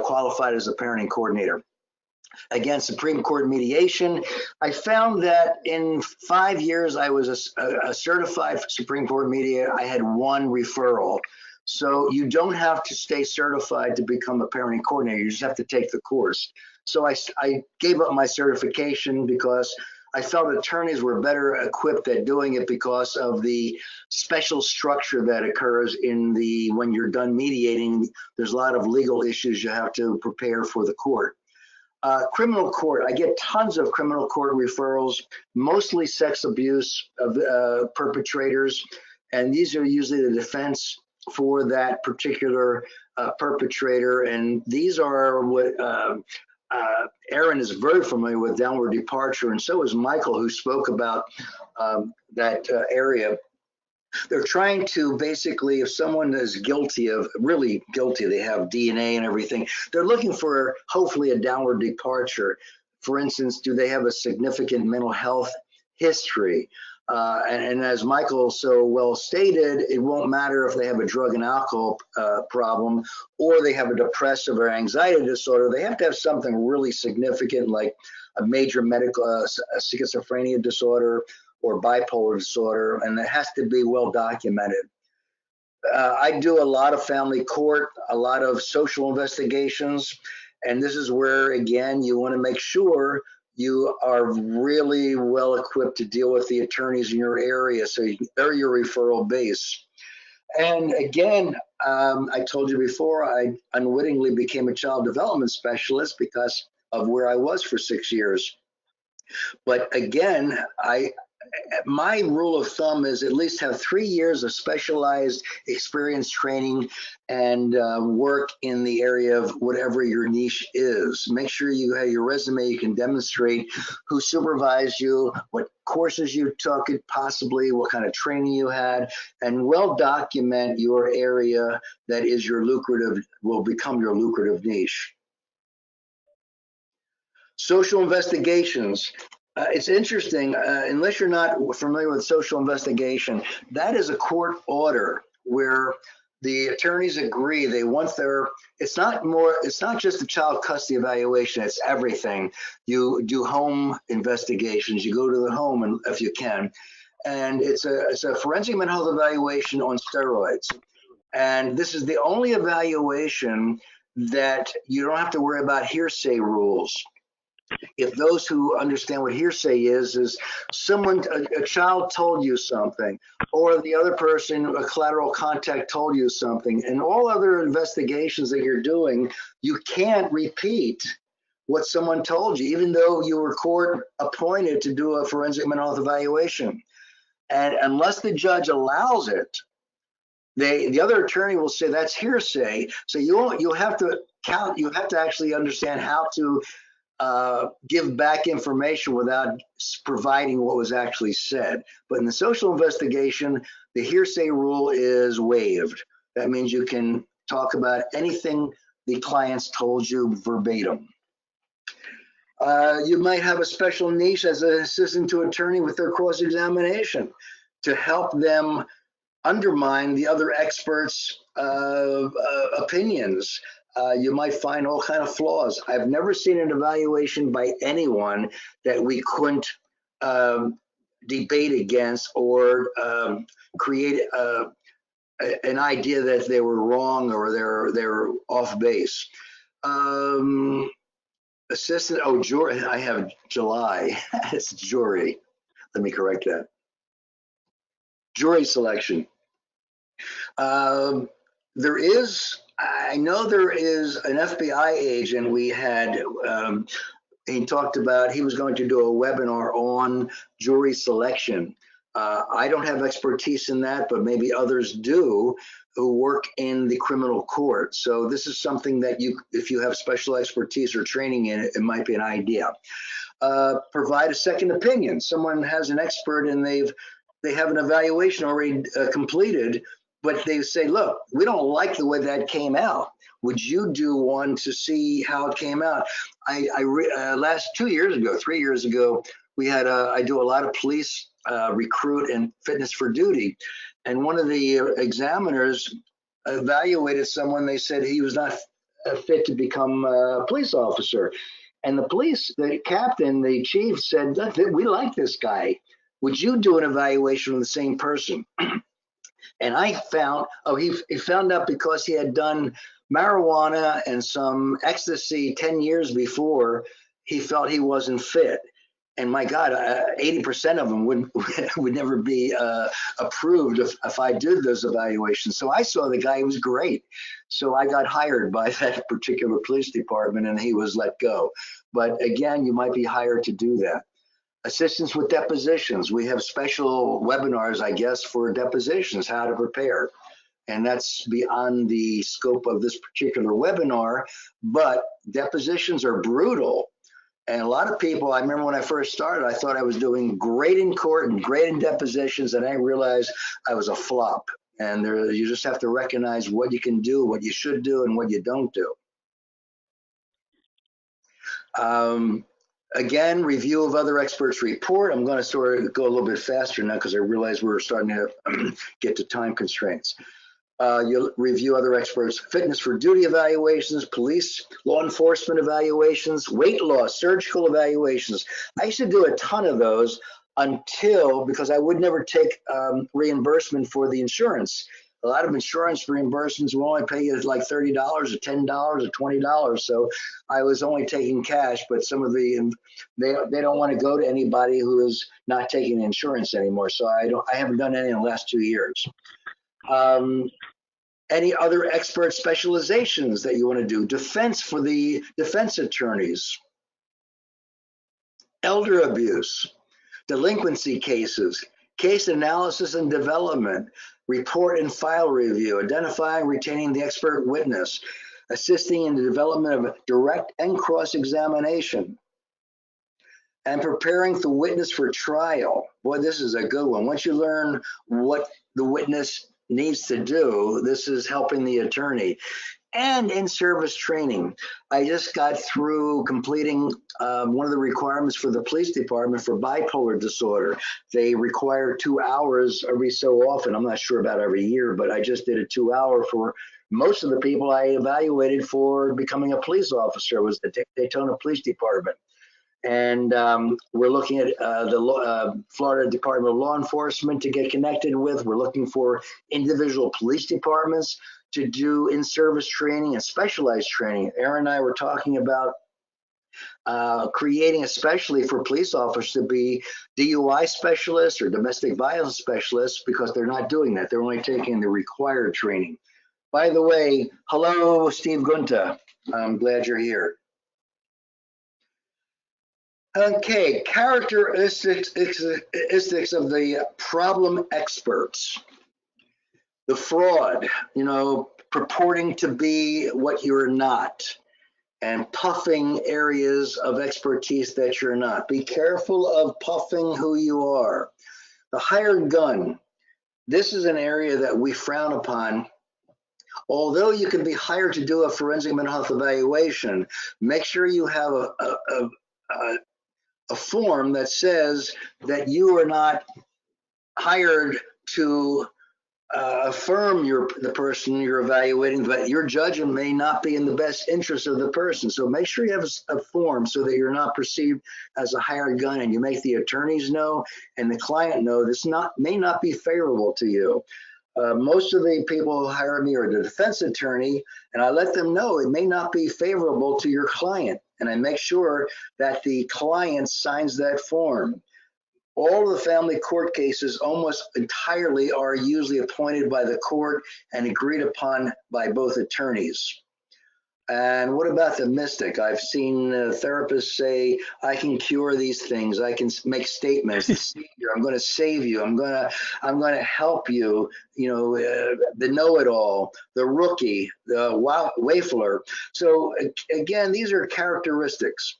qualified as a parenting coordinator. Again, Supreme Court mediation. I found that in 5 years, I was a certified Supreme Court mediator. I had 1 referral. So you don't have to stay certified to become a parenting coordinator. You just have to take the course. So I gave up my certification because I felt attorneys were better equipped at doing it because of the special structure that occurs when you're done mediating. There's a lot of legal issues you have to prepare for the court. Criminal court, I get tons of criminal court referrals, mostly sex abuse of perpetrators, and these are usually the defense for that particular perpetrator. And these are what Aaron is very familiar with, downward departure, and so is Michael, who spoke about that area. They're trying to basically, if someone is really guilty, they have DNA and everything, they're looking for hopefully a downward departure. For instance, do they have a significant mental health history? And as Michael so well stated, it won't matter if they have a drug and alcohol problem or they have a depressive or anxiety disorder. They have to have something really significant, like a major medical schizophrenia disorder or bipolar disorder, and it has to be well documented. I do a lot of family court, a lot of social investigations, and this is where, again, you want to make sure you are really well equipped to deal with the attorneys in your area, so they're your referral base. And again, I told you before, I unwittingly became a child development specialist because of where I was for 6 years. But again, my rule of thumb is at least have 3 years of specialized experience training and work in the area of whatever your niche is. Make sure you have your resume, you can demonstrate who supervised you, what courses you took, possibly what kind of training you had, and well document your area that is will become your lucrative niche. Social investigations. It's interesting, unless you're not familiar with social investigation, that is a court order where the attorneys agree they want it's not just a child custody evaluation, it's everything. You do home investigations, you go to the home and if you can, and it's a forensic mental health evaluation on steroids. And this is the only evaluation that you don't have to worry about hearsay rules. If those who understand what hearsay is a child told you something, or the other person, a collateral contact told you something, and all other investigations that you're doing, you can't repeat what someone told you, even though you were court appointed to do a forensic mental health evaluation. And unless the judge allows it, the other attorney will say that's hearsay. So you have to actually understand how to give back information without providing what was actually said. But in the social investigation, the hearsay rule is waived. That means you can talk about anything the clients told you verbatim. You might have a special niche as an assistant to attorney with their cross-examination to help them undermine the other experts' opinions. You might find all kind of flaws. I've never seen an evaluation by anyone that we couldn't debate against or create an idea that they were wrong or they're off base. Assistant, oh, jury, I have July. It's jury. Let me correct that. Jury selection. There is, I know there is an FBI agent we had, he talked about he was going to do a webinar on jury selection. I don't have expertise in that, but maybe others do who work in the criminal court. So this is something that you, if you have special expertise or training in it, it might be an idea. Provide a second opinion. Someone has an expert and they have an evaluation already completed, but they say, look, we don't like the way that came out. Would you do one to see how it came out? Last 2 years ago, 3 years ago, we had I do a lot of police recruit and fitness for duty. And one of the examiners evaluated someone. They said he was not fit to become a police officer. And the captain, the chief said, we like this guy. Would you do an evaluation of the same person? And I found, he found out because he had done marijuana and some ecstasy 10 years before, he felt he wasn't fit. And my God, 80% of them would never be approved if I did those evaluations. So I saw the guy, he was great. So I got hired by that particular police department and he was let go. But again, you might be hired to do that. Assistance with depositions. We have special webinars, I guess, for depositions, how to prepare. And that's beyond the scope of this particular webinar, but depositions are brutal. And a lot of people, I remember when I first started, I thought I was doing great in court and great in depositions, and I realized I was a flop. And you just have to recognize what you can do, what you should do, and what you don't do. Again, review of other experts' report. I'm going to sort of go a little bit faster now because I realize we're starting to get to time constraints. You'll review other experts' fitness for duty evaluations, police, law enforcement evaluations, weight loss, surgical evaluations. I used to do a ton of those because I would never take reimbursement for the insurance. A lot of insurance reimbursements will only pay you like $30 or $10 or $20. So I was only taking cash, but some of they don't want to go to anybody who is not taking insurance anymore. So I haven't done any in the last 2 years. Any other expert specializations that you want to do? Defense for the defense attorneys. Elder abuse, delinquency cases, case analysis and development, report and file review, identifying, retaining the expert witness, assisting in the development of direct and cross-examination, and preparing the witness for trial. Boy, this is a good one. Once you learn what the witness needs to do, this is helping the attorney. And in-service training. I just got through completing one of the requirements for the police department for bipolar disorder. They require 2 hours every so often. I'm not sure about every year, but I just did a 2 hour for most of the people I evaluated for becoming a police officer. It was the Daytona Police Department. And we're looking at the Florida Department of Law Enforcement to get connected with. We're looking for individual police departments to do in-service training and specialized training. Aaron and I were talking about creating, especially for police officers, to be DUI specialists or domestic violence specialists, because they're not doing that. They're only taking the required training. By the way, hello, Steve Gunta. I'm glad you're here. Okay, characteristics of the problem experts. The fraud, purporting to be what you're not. and puffing areas of expertise that you're not. Be careful of puffing who you are. The hired gun. This is an area that we frown upon. Although you can be hired to do a forensic mental health evaluation, make sure you have a form that says that you are not hired to affirm the person you're evaluating, but your judgment may not be in the best interest of the person. So make sure you have a form so that you're not perceived as a hired gun, and you make the attorneys know and the client know this may not be favorable to you. Most of the people who hire me are the defense attorney, and I let them know it may not be favorable to your client, and I make sure that the client signs that form. All of the family court cases almost entirely are usually appointed by the court and agreed upon by both attorneys. And what about the mystic? I've seen therapists say, I can cure these things. I can make statements. I'm going to save you. I'm going to help you. You know, the know-it-all, the rookie, the waffler. So again, these are characteristics.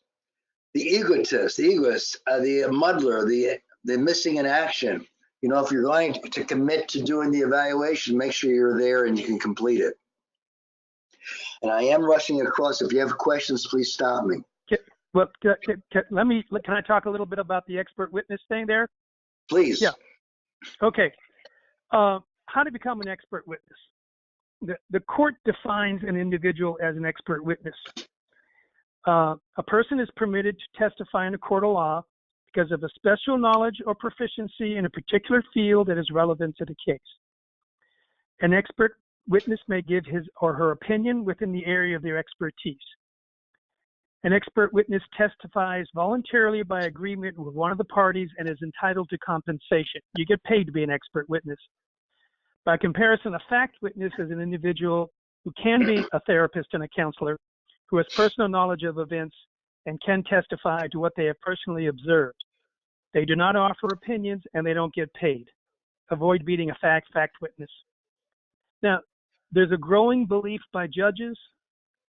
The egotist, the muddler, the missing in action. You know, if you're going to commit to doing the evaluation, make sure you're there and you can complete it. And I am rushing across. If you have questions, please stop me. Well, can I talk a little bit about the expert witness thing there? Please. Yeah. Okay. How to become an expert witness? The court defines an individual as an expert witness. A person is permitted to testify in a court of law because of a special knowledge or proficiency in a particular field that is relevant to the case. An expert witness may give his or her opinion within the area of their expertise. An expert witness testifies voluntarily by agreement with one of the parties and is entitled to compensation. You get paid to be an expert witness. By comparison, a fact witness is an individual who can be a therapist and a counselor, who has personal knowledge of events and can testify to what they have personally observed. They do not offer opinions and they don't get paid. Avoid being a fact witness. Now, there's a growing belief by judges,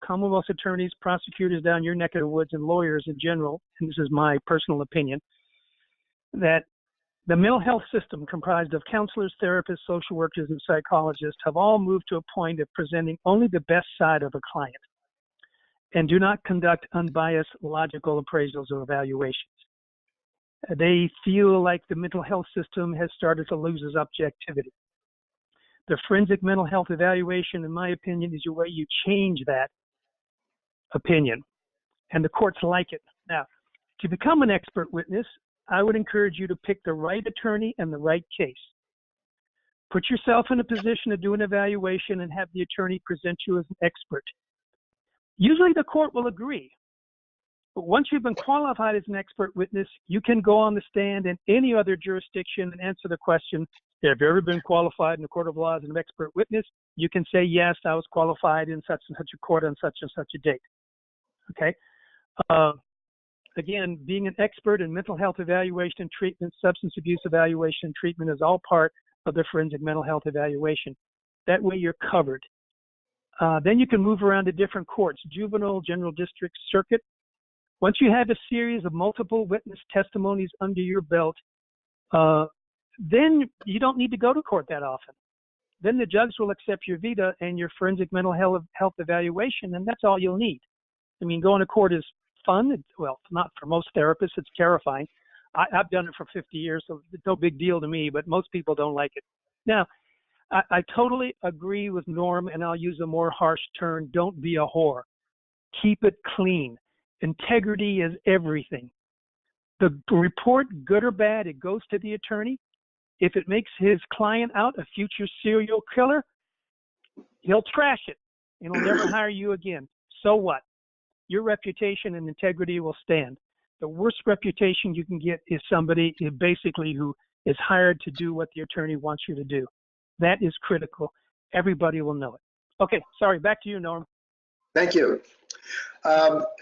Commonwealth attorneys, prosecutors down your neck of the woods, and lawyers in general, and this is my personal opinion, that the mental health system, comprised of counselors, therapists, social workers, and psychologists, have all moved to a point of presenting only the best side of a client and do not conduct unbiased, logical appraisals or evaluations. They feel like the mental health system has started to lose its objectivity. The forensic mental health evaluation, in my opinion, is your way you change that opinion, and the courts like it. Now, to become an expert witness, I would encourage you to pick the right attorney and the right case. Put yourself in a position to do an evaluation and have the attorney present you as an expert. Usually the court will agree, but once you've been qualified as an expert witness, you can go on the stand in any other jurisdiction and answer the question, have you ever been qualified in the court of law as an expert witness? You can say, yes, I was qualified in such and such a court on such and such a date. Okay. Again, being an expert in mental health evaluation and treatment, substance abuse evaluation and treatment is all part of the forensic mental health evaluation. That way you're covered. Then you can move around to different courts, juvenile, general district, circuit. Once you have a series of multiple witness testimonies under your belt, then you don't need to go to court that often. Then the judge will accept your vita and your forensic mental health evaluation, and that's all you'll need. I mean, going to court is fun. Well, not for most therapists. It's terrifying. I've done it for 50 years, so it's no big deal to me, but most people don't like it. Now, I totally agree with Norm, and I'll use a more harsh term. Don't be a whore. Keep it clean. Integrity is everything. The report, good or bad, it goes to the attorney. If it makes his client out a future serial killer, he'll trash it and he'll never hire you again. So what? Your reputation and integrity will stand. The worst reputation you can get is somebody basically who is hired to do what the attorney wants you to do. That is critical. Everybody will know it. Okay, sorry, back to you, Norm. Thank you.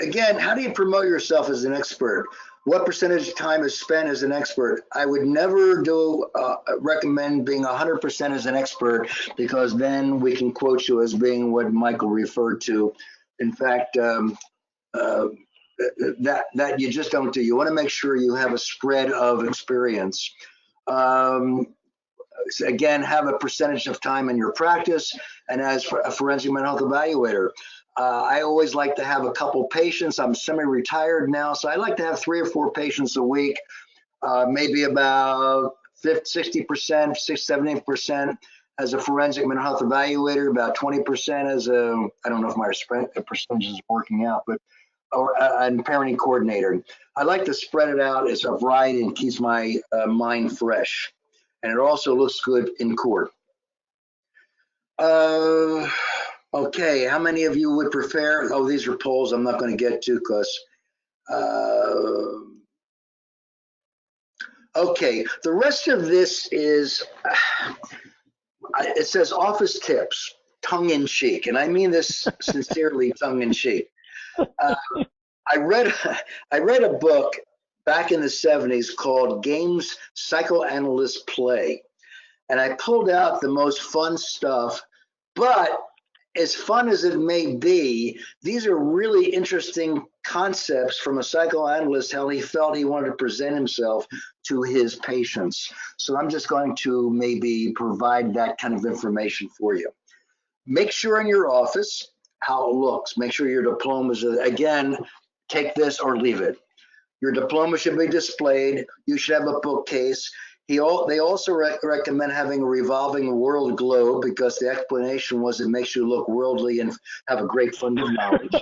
Again, how do you promote yourself as an expert? What percentage of time is spent as an expert? I would never recommend being 100% as an expert, because then we can quote you as being what Michael referred to. In fact, uh, that you just don't do. You want to make sure you have a spread of experience. Again, have a percentage of time in your practice, and as for a forensic mental health evaluator, I always like to have a couple patients. I'm semi-retired now, so I like to have 3 or 4 patients a week, maybe about 50, 60%, 70% as a forensic mental health evaluator, about 20% as a, I don't know if my percentage is working out, but or a parenting coordinator. I like to spread it out as a variety and keeps my mind fresh. And it also looks good in court. Okay, how many of you would prefer? Oh, these are polls I'm not going to get to because. Okay, the rest of this is, it says office tips, tongue in cheek, and I mean this sincerely, tongue in cheek. I read a book back in the 70s called Games Psychoanalysts Play. And I pulled out the most fun stuff, but as fun as it may be, these are really interesting concepts from a psychoanalyst, how he felt he wanted to present himself to his patients. So I'm just going to maybe provide that kind of information for you. Make sure in your office how it looks. Make sure your diplomas, again, take this or leave it. Your diploma should be displayed. You should have a bookcase. They also recommend having a revolving world globe because the explanation was it makes you look worldly and have a great fund of knowledge.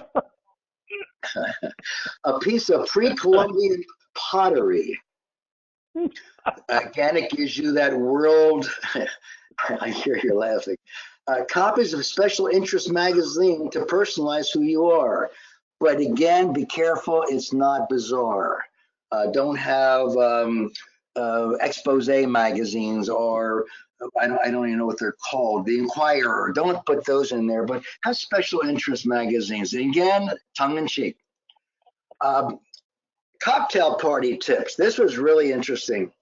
A piece of pre-Columbian pottery. Again, it gives you that world. I hear you're laughing. Copies of special interest magazine to personalize who you are. But again, be careful, it's not bizarre. Don't have expose magazines or I don't even know what they're called, the Inquirer. Don't put those in there, but have special interest magazines. And again, tongue in cheek. Cocktail party tips. This was really interesting.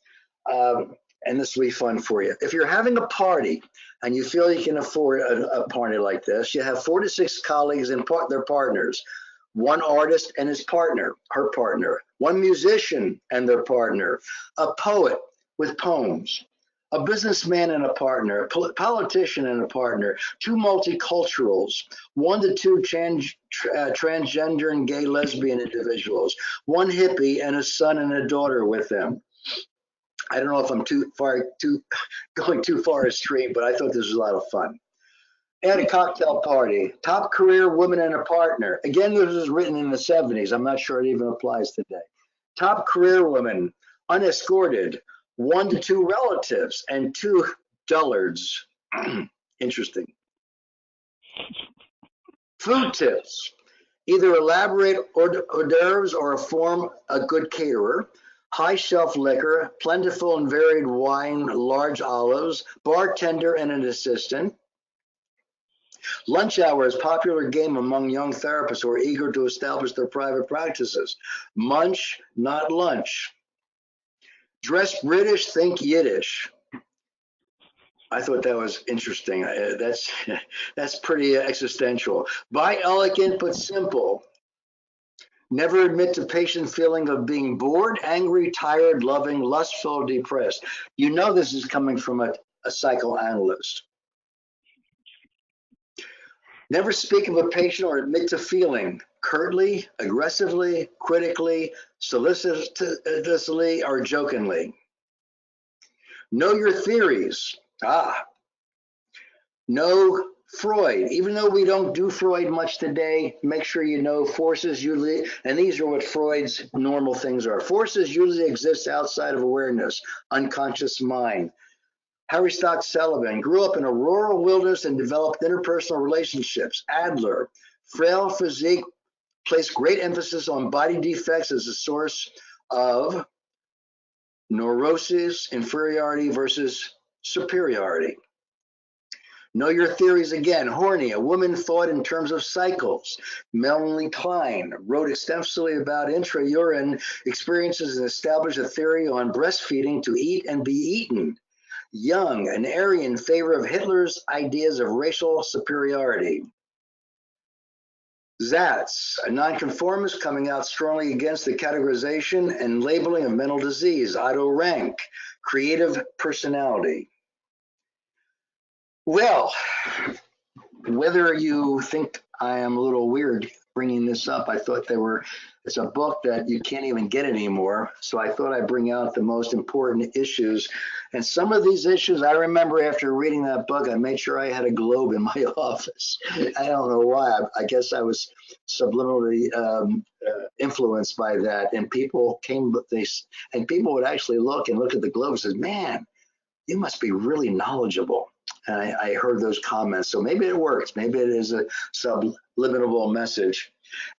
And this will be fun for you. If you're having a party and you feel you can afford a party like this, you have 4 to 6 colleagues and their partners. 1 artist and his partner, her partner, 1 musician and their partner, a poet with poems, a businessman and a partner, a politician and a partner, 2 multiculturals, 1 to 2 transgender and gay lesbian individuals, 1 hippie and a son and a daughter with them. I don't know if I'm going too far extreme, but I thought this was a lot of fun. At a cocktail party, top career woman and a partner. Again, this was written in the 70s. I'm not sure it even applies today. Top career woman, unescorted, 1 to 2 relatives, and 2 dullards. Interesting. Food tips. Either elaborate hors d'oeuvres or a good caterer. High shelf liquor, plentiful and varied wine, large olives, bartender and an assistant. Lunch hour is a popular game among young therapists who are eager to establish their private practices. Munch, not lunch. Dress British, think Yiddish. I thought that was interesting. That's pretty existential. Buy elegant but simple. Never admit to patient feeling of being bored, angry, tired, loving, lustful, depressed. You know this is coming from a psychoanalyst. Never speak of a patient or admit to feeling curtly, aggressively, critically, solicitously, or jokingly. Know your theories. Know Freud. Even though we don't do Freud much today, make sure you know forces usually, and these are what Freud's normal things are. Forces usually exist outside of awareness, unconscious mind. Harry Stock Sullivan grew up in a rural wilderness and developed interpersonal relationships. Adler, frail physique, placed great emphasis on body defects as a source of neurosis, inferiority versus superiority. Know your theories again. Horney, a woman thought in terms of cycles. Melanie Klein wrote extensively about intra-urine experiences and established a theory on breastfeeding to eat and be eaten. Young, an Aryan in favor of Hitler's ideas of racial superiority. Zats, a nonconformist coming out strongly against the categorization and labeling of mental disease. Otto Rank, creative personality. Well, whether you think I am a little weird bringing this up, I thought it's a book that you can't even get anymore. So I thought I'd bring out the most important issues. And some of these issues, I remember after reading that book, I made sure I had a globe in my office. I don't know why. I guess I was subliminally influenced by that. And people people would actually look at the globe and say, man, you must be really knowledgeable. And I heard those comments. So maybe it works. Maybe it is a subliminal message.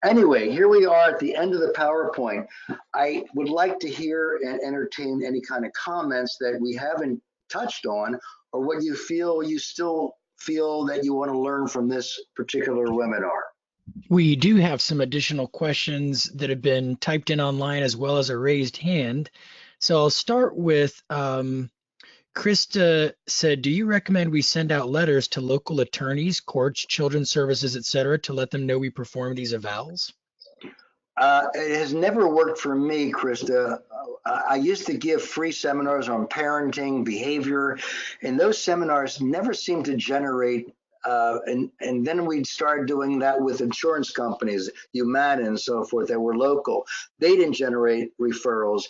Anyway, here we are at the end of the PowerPoint. I would like to hear and entertain any kind of comments that we haven't touched on, or what you still feel that you want to learn from this particular webinar. We do have some additional questions that have been typed in online as well as a raised hand. So I'll start with Krista said, do you recommend we send out letters to local attorneys, courts, children's services, etc., to let them know we perform these evals? It has never worked for me, Krista. I used to give free seminars on parenting, behavior, and those seminars never seemed to generate. And then we started doing that with insurance companies, Humana and so forth, that were local. They didn't generate referrals.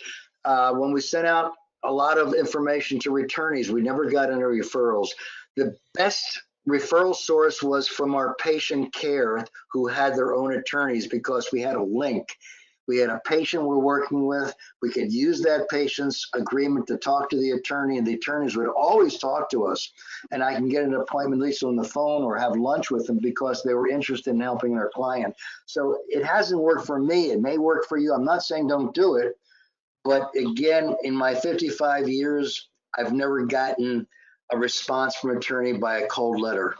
When we sent out a lot of information to attorneys, we never got any referrals. The best referral source was from our patient care, who had their own attorneys, because we had a link. We had a patient we're working with. We could use that patient's agreement to talk to the attorney, and the attorneys would always talk to us. And I can get an appointment at least on the phone or have lunch with them because they were interested in helping their client. So it hasn't worked for me. It may work for you. I'm not saying don't do it. But again, in my 55 years, I've never gotten a response from an attorney by a cold letter.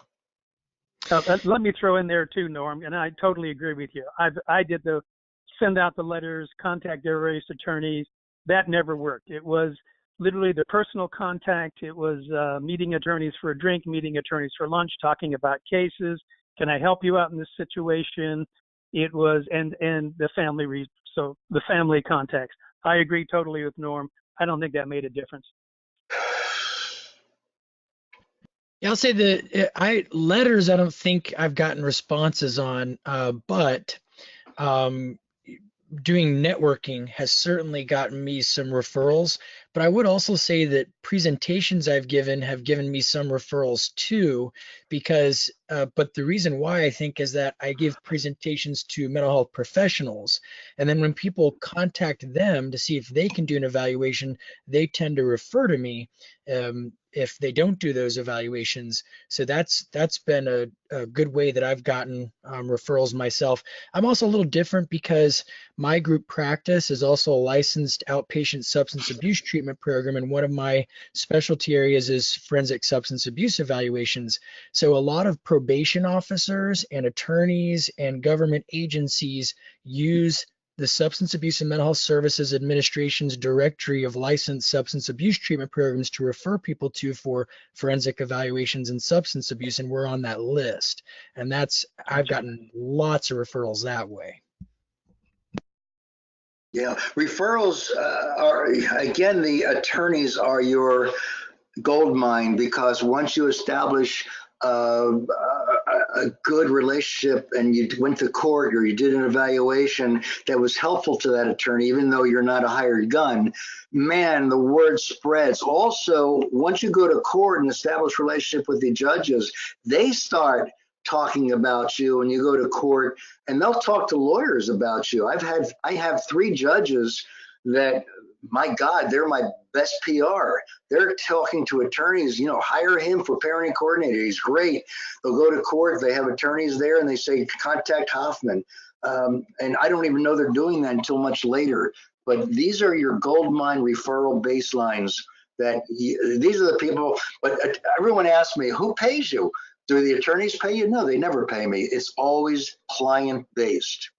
Let me throw in there too, Norm, and I totally agree with you. I did the send out the letters, contact their various attorneys. That never worked. It was literally the personal contact. It was meeting attorneys for a drink, meeting attorneys for lunch, talking about cases. Can I help you out in this situation? It was and the family so the family contacts. I agree totally with Norm. I don't think that made a difference. Yeah, I'll say that letters, I don't think I've gotten responses on, but doing networking has certainly gotten me some referrals. But I would also say that presentations I've given have given me some referrals too, because but the reason why I think is that I give presentations to mental health professionals, and then when people contact them to see if they can do an evaluation, they tend to refer to me if they don't do those evaluations. So that's been a good way that I've gotten referrals myself. I'm also a little different because my group practice is also a licensed outpatient substance abuse treatment program, and one of my specialty areas is forensic substance abuse evaluations. So a lot of probation officers and attorneys and government agencies use the Substance Abuse and Mental Health Services Administration's directory of licensed substance abuse treatment programs to refer people to for forensic evaluations and substance abuse, and we're on that list. And I've gotten lots of referrals that way. Yeah, referrals are, again, the attorneys are your gold mine, because once you establish a good relationship and you went to court or you did an evaluation that was helpful to that attorney, even though you're not a hired gun, man, the word spreads. Also, once you go to court and establish a relationship with the judges, they start talking about you when you go to court, and they'll talk to lawyers about you. I have 3 judges that, my God, they're my best PR. They're talking to attorneys, hire him for parenting coordinator. He's great. They'll go to court. They have attorneys there and they say, contact Hoffman. And I don't even know they're doing that until much later. But these are your gold mine referral baselines. These are the people. But everyone asks me, who pays you? Do the attorneys pay you? No, they never pay me. It's always client-based.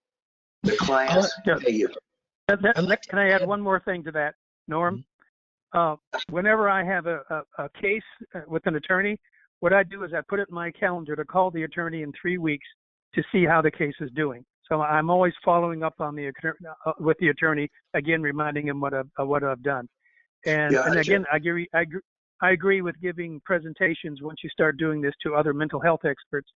The clients pay you. Can I add one more thing to that, Norm? Whenever I have a case with an attorney, what I do is I put it in my calendar to call the attorney in 3 weeks to see how the case is doing. So I'm always following up on with the attorney, again, reminding him what I've done. And again, I agree with giving presentations once you start doing this to other mental health experts,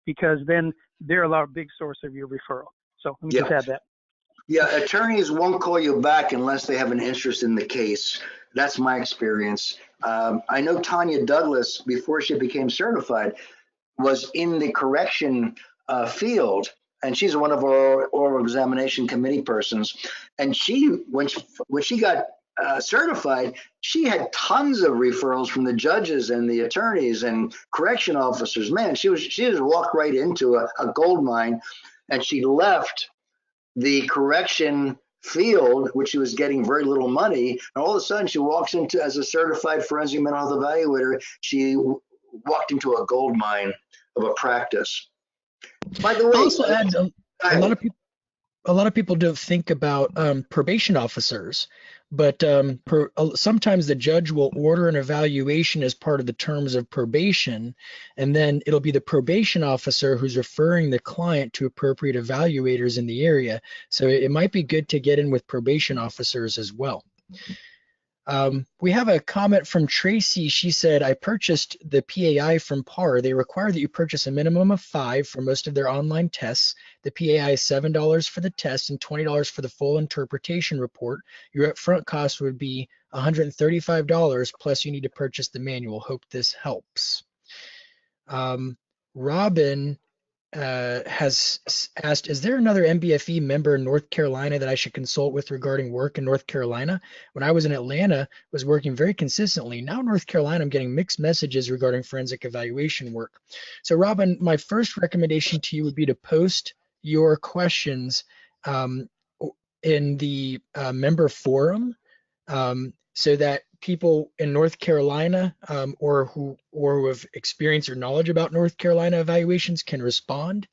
because then they're a big source of your referral. So let me just add that. Yeah, attorneys won't call you back unless they have an interest in the case. That's my experience. I know Tanya Douglas, before she became certified, was in the correction field, and she's one of our oral examination committee persons. And when she got certified, she had tons of referrals from the judges and the attorneys and correction officers. Man, she just walked right into a gold mine, and she left the correction field, which she was getting very little money, and all of a sudden she walks into, as a certified forensic mental health evaluator, she walked into a gold mine of a practice. By the way, I'll also add a lot of people don't think about probation officers, but sometimes the judge will order an evaluation as part of the terms of probation, and then it'll be the probation officer who's referring the client to appropriate evaluators in the area. So it might be good to get in with probation officers as well. We have a comment from Tracy. She said, I purchased the PAI from PAR. They require that you purchase a minimum of 5 for most of their online tests. The PAI is $7 for the test and $20 for the full interpretation report. Your upfront cost would be $135, plus you need to purchase the manual. Hope this helps. Robin has asked, is there another MBFE member in North Carolina that I should consult with regarding work in North Carolina? When I was in Atlanta, was working very consistently. Now in North Carolina, I'm getting mixed messages regarding forensic evaluation work. So Robin, my first recommendation to you would be to post your questions in the member forum, so that people in North Carolina or who have experience or knowledge about North Carolina evaluations can respond.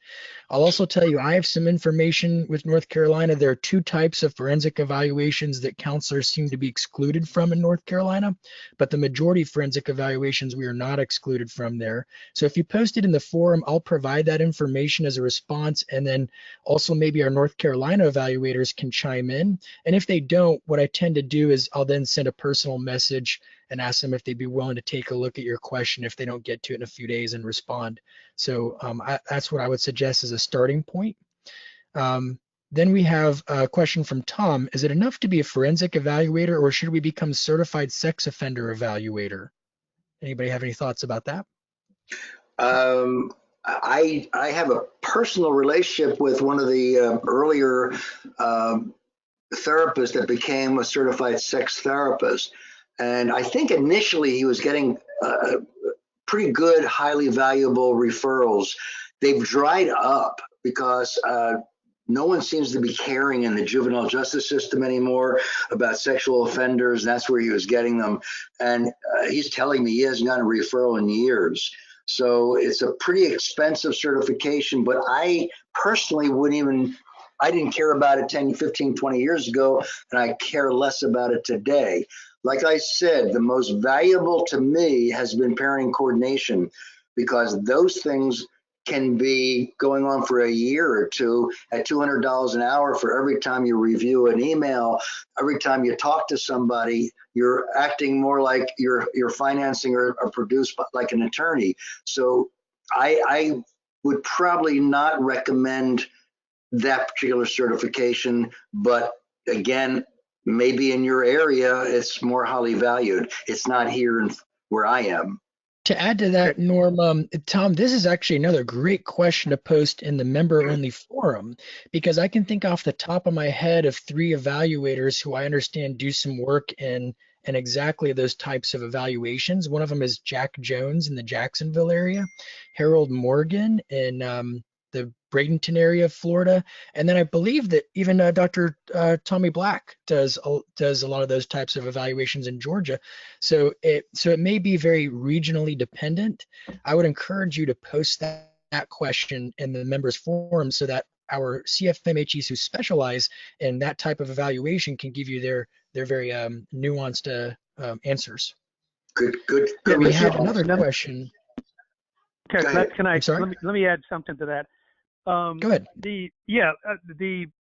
I'll also tell you, I have some information with North Carolina. There are 2 types of forensic evaluations that counselors seem to be excluded from in North Carolina, but the majority of forensic evaluations we are not excluded from there. So if you post it in the forum, I'll provide that information as a response, and then also maybe our North Carolina evaluators can chime in. And if they don't, what I tend to do is I'll then send a personal message and ask them if they'd be willing to take a look at your question if they don't get to it in a few days and respond. So that's what I would suggest as a starting point. Then we have a question from Tom. Is it enough to be a forensic evaluator, or should we become certified sex offender evaluator? Anybody have any thoughts about that? I have a personal relationship with one of the earlier therapists that became a certified sex therapist. And I think initially he was getting pretty good, highly valuable referrals. They've dried up because no one seems to be caring in the juvenile justice system anymore about sexual offenders. That's where he was getting them. And he's telling me he hasn't gotten a referral in years. So it's a pretty expensive certification, but I personally I didn't care about it 10, 15, 20 years ago, and I care less about it today. Like I said, the most valuable to me has been parenting coordination, because those things can be going on for a year or two at $200 an hour for every time you review an email, every time you talk to somebody, you're acting more like you're financing or produced like an attorney. So I would probably not recommend that particular certification, but again, maybe in your area, it's more highly valued. It's not here where I am. To add to that, Norm, Tom, this is actually another great question to post in the member-only forum, because I can think off the top of my head of 3 evaluators who I understand do some work in exactly those types of evaluations. One of them is Jack Jones in the Jacksonville area, Harold Morgan in the Bradenton area of Florida, and then I believe that even Dr. Tommy Black does a lot of those types of evaluations in Georgia. So it may be very regionally dependent. I would encourage you to post that question in the members forum so that our CFMHEs who specialize in that type of evaluation can give you their very nuanced answers. Good. We have another question. Okay, can I? I'm sorry? Let me add something to that. Go ahead.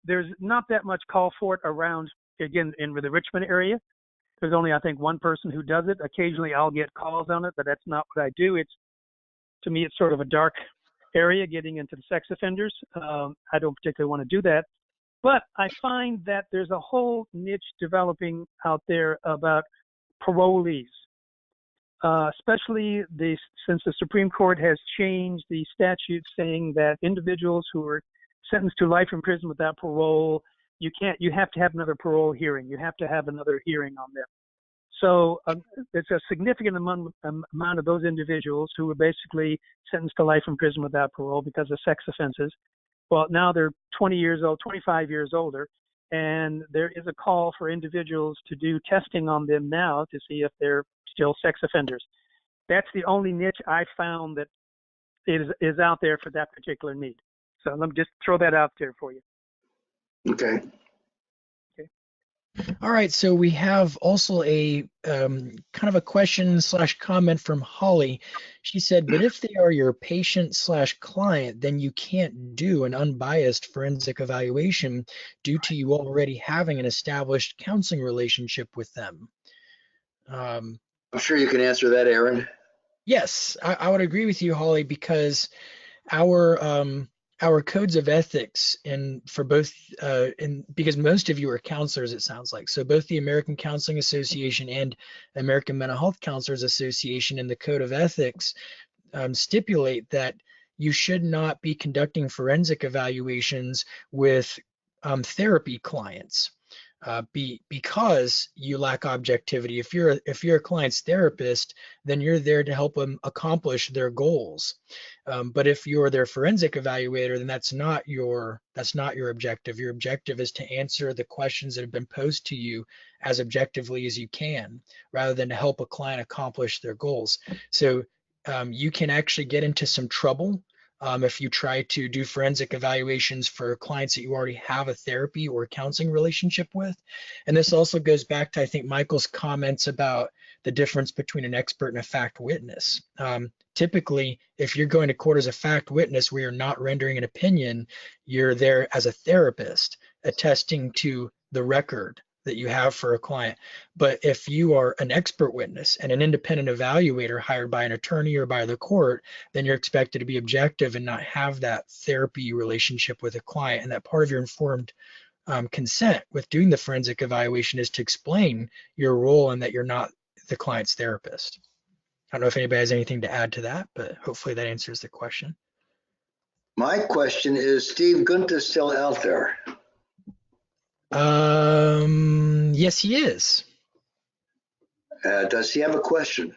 There's not that much call for it around, again, in the Richmond area. There's only, I think, one person who does it. Occasionally I'll get calls on it, but that's not what I do. To me, it's sort of a dark area getting into the sex offenders. I don't particularly want to do that. But I find that there's a whole niche developing out there about parolees, especially since the Supreme Court has changed the statute saying that individuals who are sentenced to life in prison without parole, you have to have another parole hearing. You have to have another hearing on them. So it's a significant amount of those individuals who were basically sentenced to life in prison without parole because of sex offenses. Well, now they're 20 years old, 25 years older, and there is a call for individuals to do testing on them now to see if they're still sex offenders. That's the only niche I found that is out there for that particular need. So let me just throw that out there for you. Okay. All right, so we have also a kind of a question/comment from Holly. She said, but if they are your patient/client, then you can't do an unbiased forensic evaluation due to you already having an established counseling relationship with them. I'm sure you can answer that, Aaron. Yes, I would agree with you, Holly, because our codes of ethics for both because most of you are counselors, it sounds like. So both the American Counseling Association and American Mental Health Counselors Association in the code of ethics stipulate that you should not be conducting forensic evaluations with therapy clients. Because you lack objectivity. If you're a client's therapist, then you're there to help them accomplish their goals. But if you're their forensic evaluator, then that's not your objective. Your objective is to answer the questions that have been posed to you as objectively as you can, rather than to help a client accomplish their goals. So you can actually get into some trouble if you try to do forensic evaluations for clients that you already have a therapy or counseling relationship with. And this also goes back to, I think, Michael's comments about the difference between an expert and a fact witness. Typically, if you're going to court as a fact witness where you're not rendering an opinion, you're there as a therapist attesting to the record that you have for a client. But if you are an expert witness and an independent evaluator hired by an attorney or by the court, then you're expected to be objective and not have that therapy relationship with a client. And that part of your informed consent with doing the forensic evaluation is to explain your role and that you're not the client's therapist. I don't know if anybody has anything to add to that, but hopefully that answers the question. My question is, Steve Gunther's still out there? Yes, he is. Does he have a question?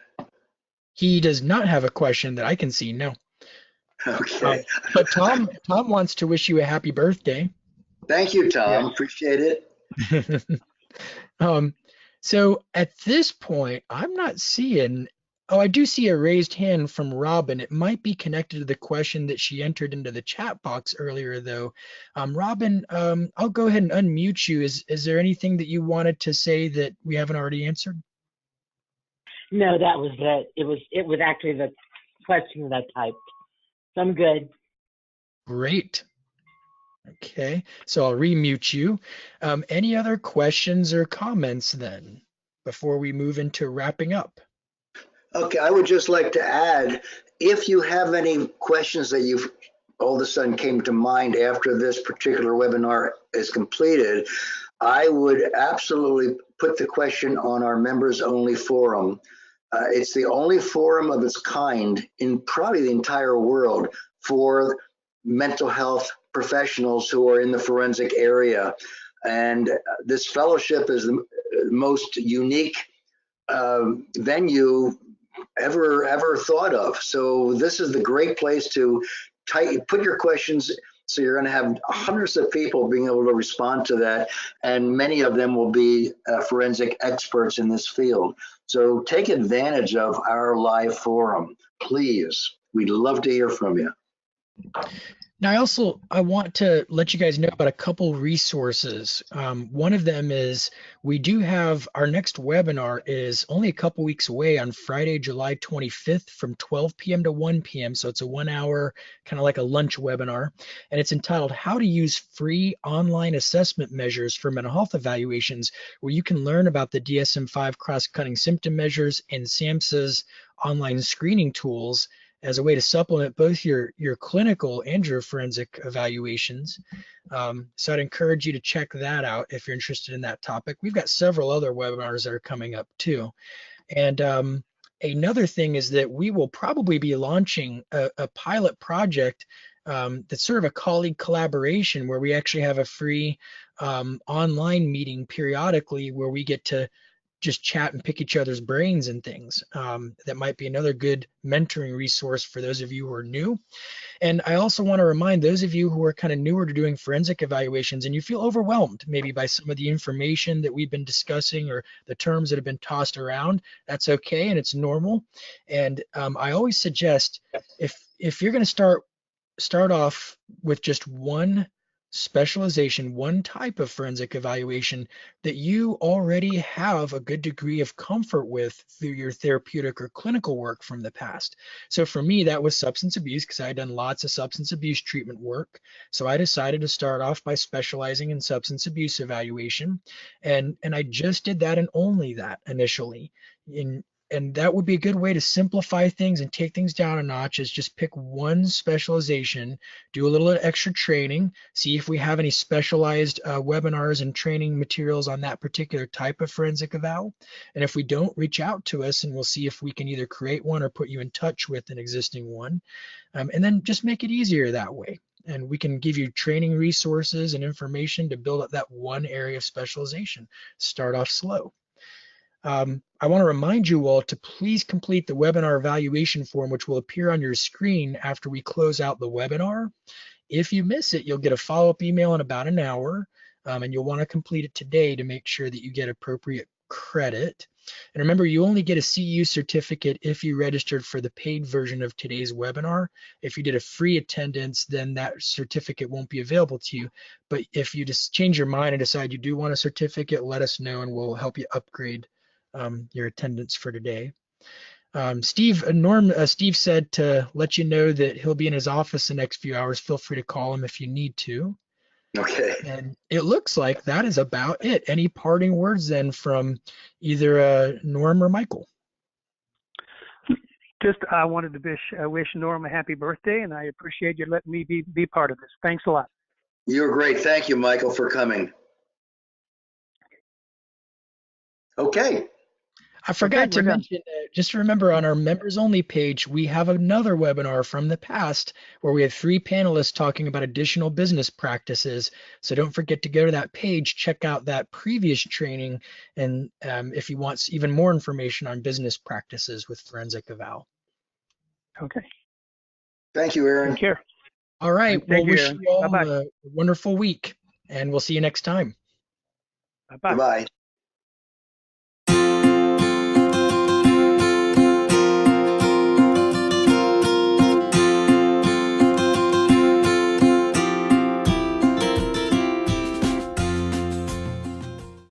He does not have a question that I can see, no. Okay. But Tom wants to wish you a happy birthday. Thank you, Tom. Yeah. Appreciate it. So at this point, I'm not seeing. Oh, I do see a raised hand from Robin. It might be connected to the question that she entered into the chat box earlier, though. Robin, I'll go ahead and unmute you. Is there anything that you wanted to say that we haven't already answered? No, that was it. It was actually the question that I typed. So I'm good. Great. Okay, so I'll remute you. Any other questions or comments then before we move into wrapping up? Okay, I would just like to add, if you have any questions that you've all of a sudden came to mind after this particular webinar is completed, I would absolutely put the question on our members only forum. It's the only forum of its kind in probably the entire world for mental health professionals who are in the forensic area. And this fellowship is the most unique venue ever thought of. So this is the great place to put your questions. So you're going to have hundreds of people being able to respond to that, and many of them will be forensic experts in this field. So take advantage of our live forum, please. We'd love to hear from you. Now, I want to let you guys know about a couple resources. One of them is we do have our next webinar is only a couple weeks away on Friday, July 25th from 12 p.m. to 1 p.m. So it's a 1 hour, kind of like a lunch webinar, and it's entitled "How to Use Free Online Assessment Measures for Mental Health Evaluations," where you can learn about the DSM-5 cross-cutting symptom measures and SAMHSA's online screening tools as a way to supplement both your clinical and your forensic evaluations. So I'd encourage you to check that out if you're interested in that topic. We've got several other webinars that are coming up too. And another thing is that we will probably be launching a pilot project that's sort of a colleague collaboration where we actually have a free online meeting periodically where we get to just chat and pick each other's brains and things. That might be another good mentoring resource for those of you who are new. And I also want to remind those of you who are kind of newer to doing forensic evaluations and you feel overwhelmed maybe by some of the information that we've been discussing or the terms that have been tossed around. That's okay and it's normal. And I always suggest if you're going to start off with just one specialization, one type of forensic evaluation that you already have a good degree of comfort with through your therapeutic or clinical work from the past. So for me, that was substance abuse because I had done lots of substance abuse treatment work. So I decided to start off by specializing in substance abuse evaluation. And I just did that and only that initially. And that would be a good way to simplify things and take things down a notch is just pick one specialization, do a little extra training, see if we have any specialized webinars and training materials on that particular type of forensic eval. And if we don't, reach out to us and we'll see if we can either create one or put you in touch with an existing one. And then just make it easier that way. And we can give you training resources and information to build up that one area of specialization. Start off slow. I want to remind you all to please complete the webinar evaluation form, which will appear on your screen after we close out the webinar. If you miss it, you'll get a follow-up email in about an hour, and you'll want to complete it today to make sure that you get appropriate credit. And remember, you only get a CEU certificate if you registered for the paid version of today's webinar. If you did a free attendance, then that certificate won't be available to you. But if you just change your mind and decide you do want a certificate, let us know and we'll help you upgrade your attendance for today. Steve said to let you know that he'll be in his office the next few hours. Feel free to call him if you need to. Okay. And it looks like that is about it. Any parting words then from either Norm or Michael? Just I wanted to wish Norm a happy birthday, and I appreciate you letting me be part of this. Thanks a lot. You're great. Thank you, Michael, for coming. Okay. I forgot to mention, just remember on our members only page, we have another webinar from the past where we have 3 panelists talking about additional business practices. So don't forget to go to that page, check out that previous training, and if you want even more information on business practices with forensic eval. Okay. Thank you, Aaron. Take care. All right. Thank Well, you, wish Aaron. you all Bye-bye. a wonderful week, and we'll see you next time. Bye-bye. Goodbye.